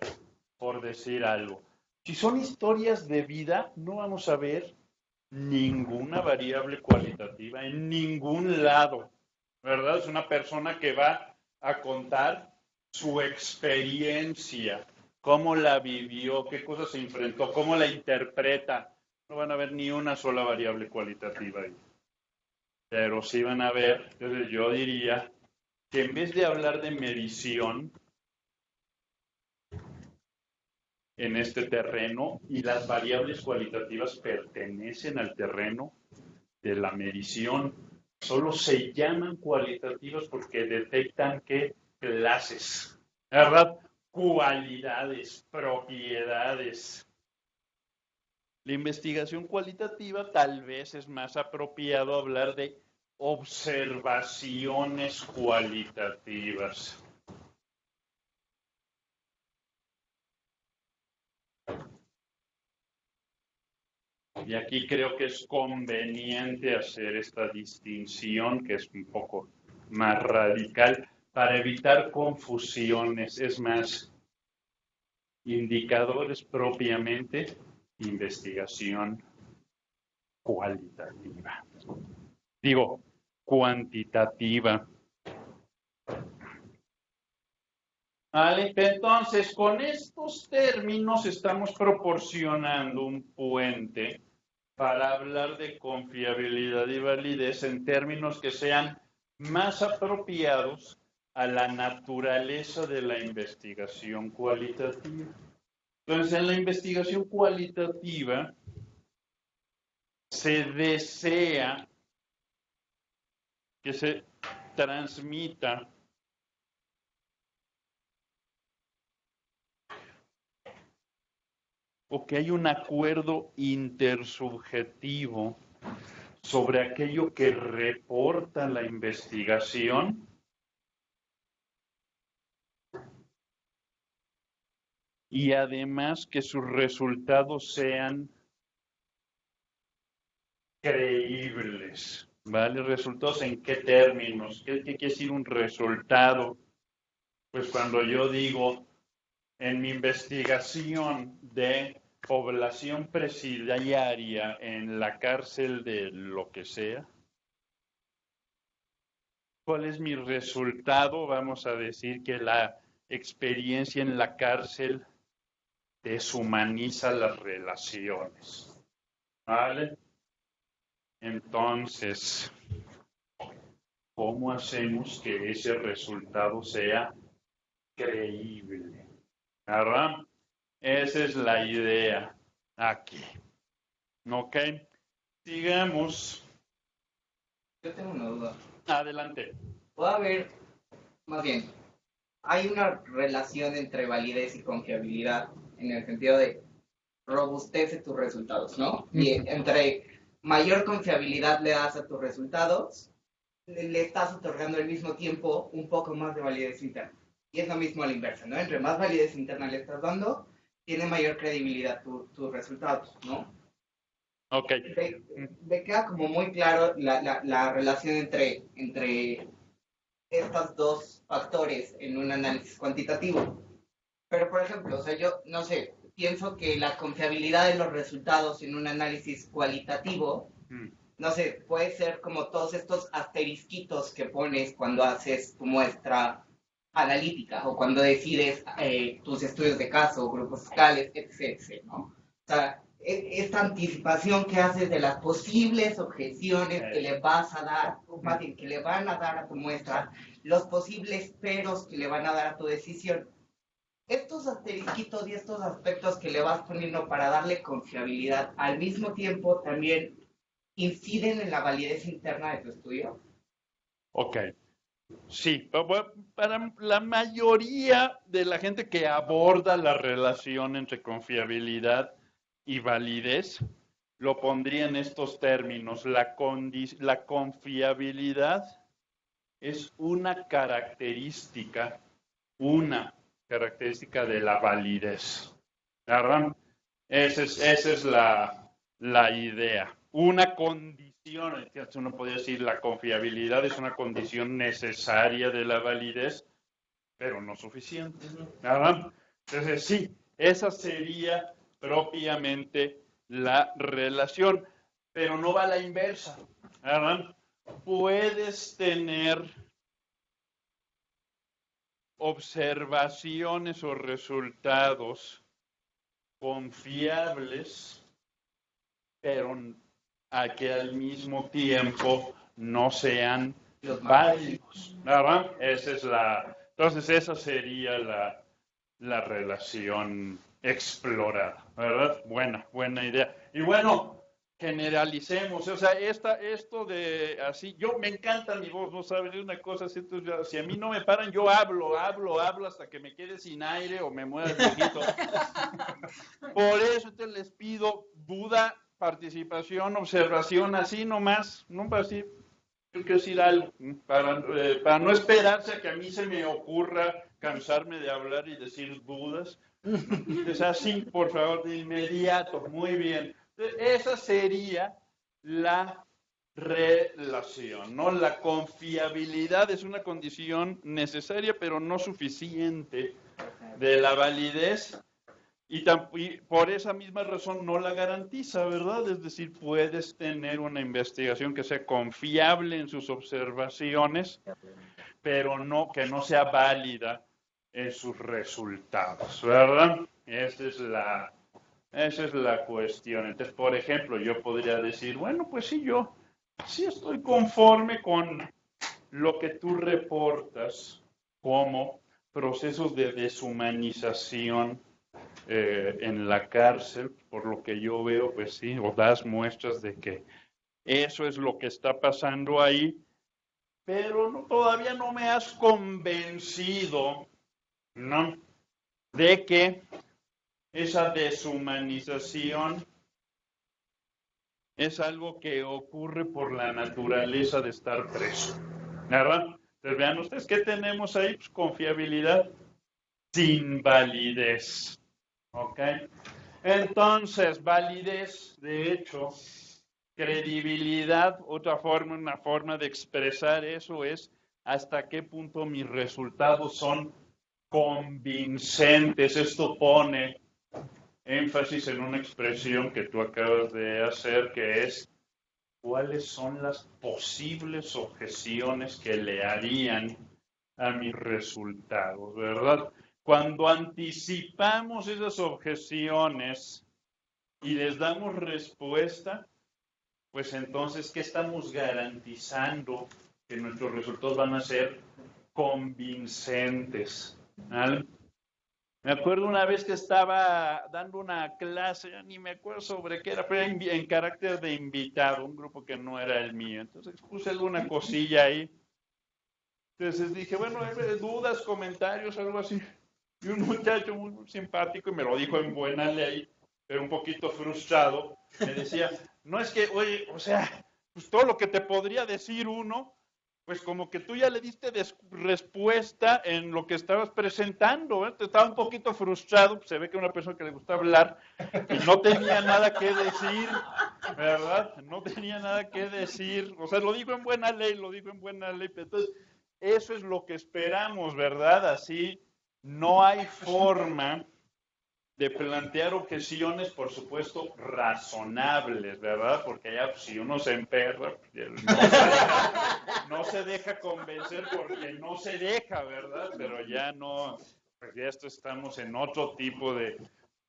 por decir algo. Si son historias de vida, no vamos a ver ninguna variable cualitativa en ningún lado, ¿verdad? Es una persona que va a contar su experiencia, cómo la vivió, qué cosas se enfrentó, cómo la interpreta. No van a ver ni una sola variable cualitativa ahí. Pero sí van a ver, entonces yo diría que en vez de hablar de medición en este terreno, y las variables cualitativas pertenecen al terreno de la medición, solo se llaman cualitativas porque detectan qué clases, ¿verdad? Cualidades, propiedades. La investigación cualitativa tal vez es más apropiado hablar de observaciones cualitativas. Y aquí creo que es conveniente hacer esta distinción, que es un poco más radical, para evitar confusiones. Es más, indicadores propiamente, investigación cualitativa. Digo, cuantitativa. Vale, entonces, con estos términos estamos proporcionando un puente para hablar de confiabilidad y validez en términos que sean más apropiados a la naturaleza de la investigación cualitativa. Entonces, en la investigación cualitativa se desea que se transmita o que hay un acuerdo intersubjetivo sobre aquello que reporta la investigación y además que sus resultados sean creíbles, ¿vale? ¿Resultados en qué términos? ¿Qué quiere decir un resultado? Pues cuando yo digo en mi investigación de población presidiaria en la cárcel de lo que sea, ¿cuál es mi resultado? Vamos a decir que la experiencia en la cárcel deshumaniza las relaciones, ¿vale? Entonces, ¿cómo hacemos que ese resultado sea creíble? ¿Verdad? Esa es la idea aquí. ¿Ok? Sigamos. Yo tengo una duda. Adelante. Puede haber, más bien, hay una relación entre validez y confiabilidad en el sentido de robustece tus resultados, ¿no? Y entre mayor confiabilidad le das a tus resultados, le estás otorgando al mismo tiempo un poco más de validez interna. Y es lo mismo a la inversa, ¿no? Entre más validez interna le estás dando, tiene mayor credibilidad tus resultados, ¿no? Ok. Me queda como muy claro la relación entre estos dos factores en un análisis cuantitativo. Pero, por ejemplo, o sea, yo, no sé, pienso que la confiabilidad de los resultados en un análisis cualitativo, no sé, puede ser como todos estos asterisquitos que pones cuando haces tu muestra analítica o cuando decides tus estudios de caso, grupos fiscales, etc., ¿no? O sea, esta anticipación que haces de las posibles objeciones que le vas a dar, o más bien, que le van a dar a tu muestra, los posibles peros que le van a dar a tu decisión. Estos asterisquitos y estos aspectos que le vas poniendo para darle confiabilidad, al mismo tiempo también inciden en la validez interna de tu estudio. Ok. Sí, para la mayoría de la gente que aborda la relación entre confiabilidad y validez, lo pondría en estos términos. La confiabilidad es una característica de la validez. ¿Verdad? Esa es la idea. Una condición, uno podría decir, la confiabilidad es una condición necesaria de la validez, pero no suficiente. ¿Verdad? Entonces, sí, esa sería propiamente la relación, pero no va a la inversa. ¿Verdad? Puedes tener observaciones o resultados confiables, pero a que al mismo tiempo no sean válidos, ¿verdad? Entonces esa sería la relación explorada, ¿verdad? Buena idea. Y bueno, generalicemos, o sea, esto de así, me encanta mi voz, no sabes, es una cosa así, si a mí no me paran, yo hablo hasta que me quede sin aire o me muera el viejito. Por eso les pido duda, participación, observación, así nomás, no para decir, yo quiero decir algo, para no esperarse a que a mí se me ocurra cansarme de hablar y decir dudas. Es así, por favor, de inmediato, muy bien. Esa sería la relación, ¿no? La confiabilidad es una condición necesaria, pero no suficiente de la validez. Y por esa misma razón no la garantiza, ¿verdad? Es decir, puedes tener una investigación que sea confiable en sus observaciones, pero que no sea válida en sus resultados, ¿verdad? Esa es la cuestión. Entonces, por ejemplo, yo podría decir, bueno, pues sí, yo sí estoy conforme con lo que tú reportas como procesos de deshumanización en la cárcel, por lo que yo veo, pues sí, o das muestras de que eso es lo que está pasando ahí, pero todavía no me has convencido, ¿no?, de que esa deshumanización es algo que ocurre por la naturaleza de estar preso, ¿verdad? Entonces vean ustedes, ¿qué tenemos ahí? Pues confiabilidad sin validez. ¿Ok? Entonces, validez, de hecho, credibilidad, una forma de expresar eso es hasta qué punto mis resultados son convincentes. Esto pone énfasis en una expresión que tú acabas de hacer, que es cuáles son las posibles objeciones que le harían a mis resultados, ¿verdad? Cuando anticipamos esas objeciones y les damos respuesta, pues entonces, ¿qué estamos garantizando? Que nuestros resultados van a ser convincentes. ¿Vale? Me acuerdo una vez que estaba dando una clase, ya ni me acuerdo sobre qué era, pero en carácter de invitado, un grupo que no era el mío. Entonces puse alguna cosilla ahí. Entonces dije, bueno, dudas, comentarios, algo así. Y un muchacho muy simpático, y me lo dijo en buena ley, pero un poquito frustrado, me decía, no es que, oye, o sea, pues todo lo que te podría decir uno, pues como que tú ya le diste respuesta en lo que estabas presentando, ¿eh? Estaba un poquito frustrado, pues se ve que era una persona que le gusta hablar y no tenía nada que decir, ¿verdad? No tenía nada que decir, o sea, lo digo en buena ley, pero entonces, eso es lo que esperamos, ¿verdad? Así no hay forma de plantear objeciones, por supuesto, razonables, ¿verdad? Porque ya, pues, si uno se emperra, no se deja convencer porque no se deja, ¿verdad? Pero ya no, pues ya estamos en otro tipo de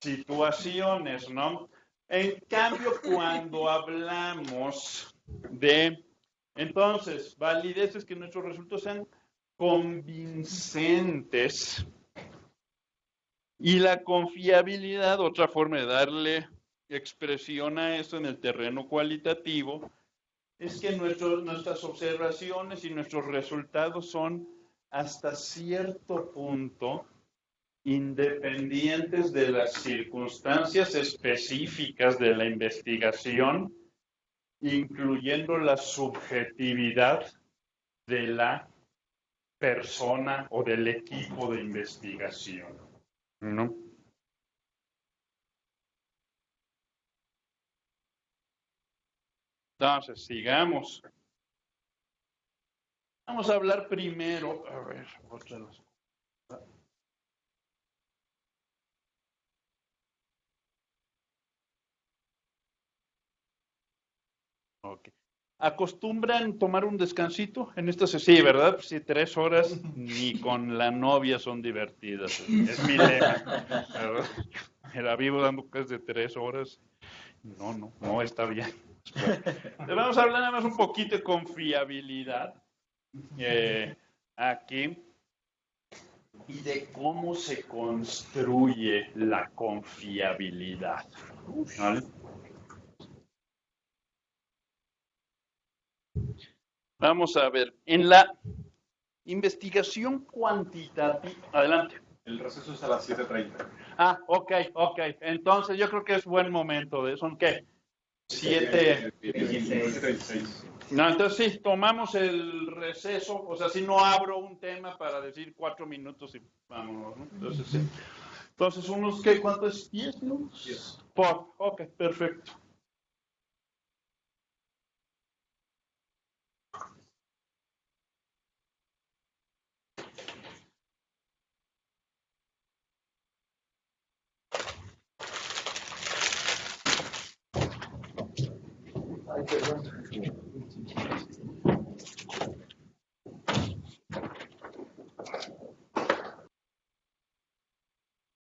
situaciones, ¿no? En cambio, cuando hablamos de, entonces, validez es que nuestros resultados sean convincentes. Y la confiabilidad, otra forma de darle expresión a esto en el terreno cualitativo, es que nuestras observaciones y nuestros resultados son hasta cierto punto independientes de las circunstancias específicas de la investigación, incluyendo la subjetividad de la persona o del equipo de investigación, ¿no? Entonces, sigamos. Vamos a hablar primero, a ver, otra vez. Okay. ¿Acostumbran tomar un descansito en esta sesión? Sí, ¿verdad? Pues sí, 3 horas ni con la novia son divertidas. Es mi lema, ¿verdad? Me la vivo dando clases de 3 horas. No está bien. Bueno, vamos a hablar nada más un poquito de confiabilidad aquí y de cómo se construye la confiabilidad. ¿Vale? Vamos a ver, en la investigación cuantitativa, adelante. El receso es a las 7:30. Ah, ok. Entonces yo creo que es buen momento. ¿Son qué? 7:36. No, entonces sí, tomamos el receso. O sea, si no abro un tema para decir 4 minutos y vámonos, ¿no? Entonces sí. Entonces, unos, ¿qué? ¿Cuánto es? 10 minutos. 10. Ok, perfecto. Ay, perdón.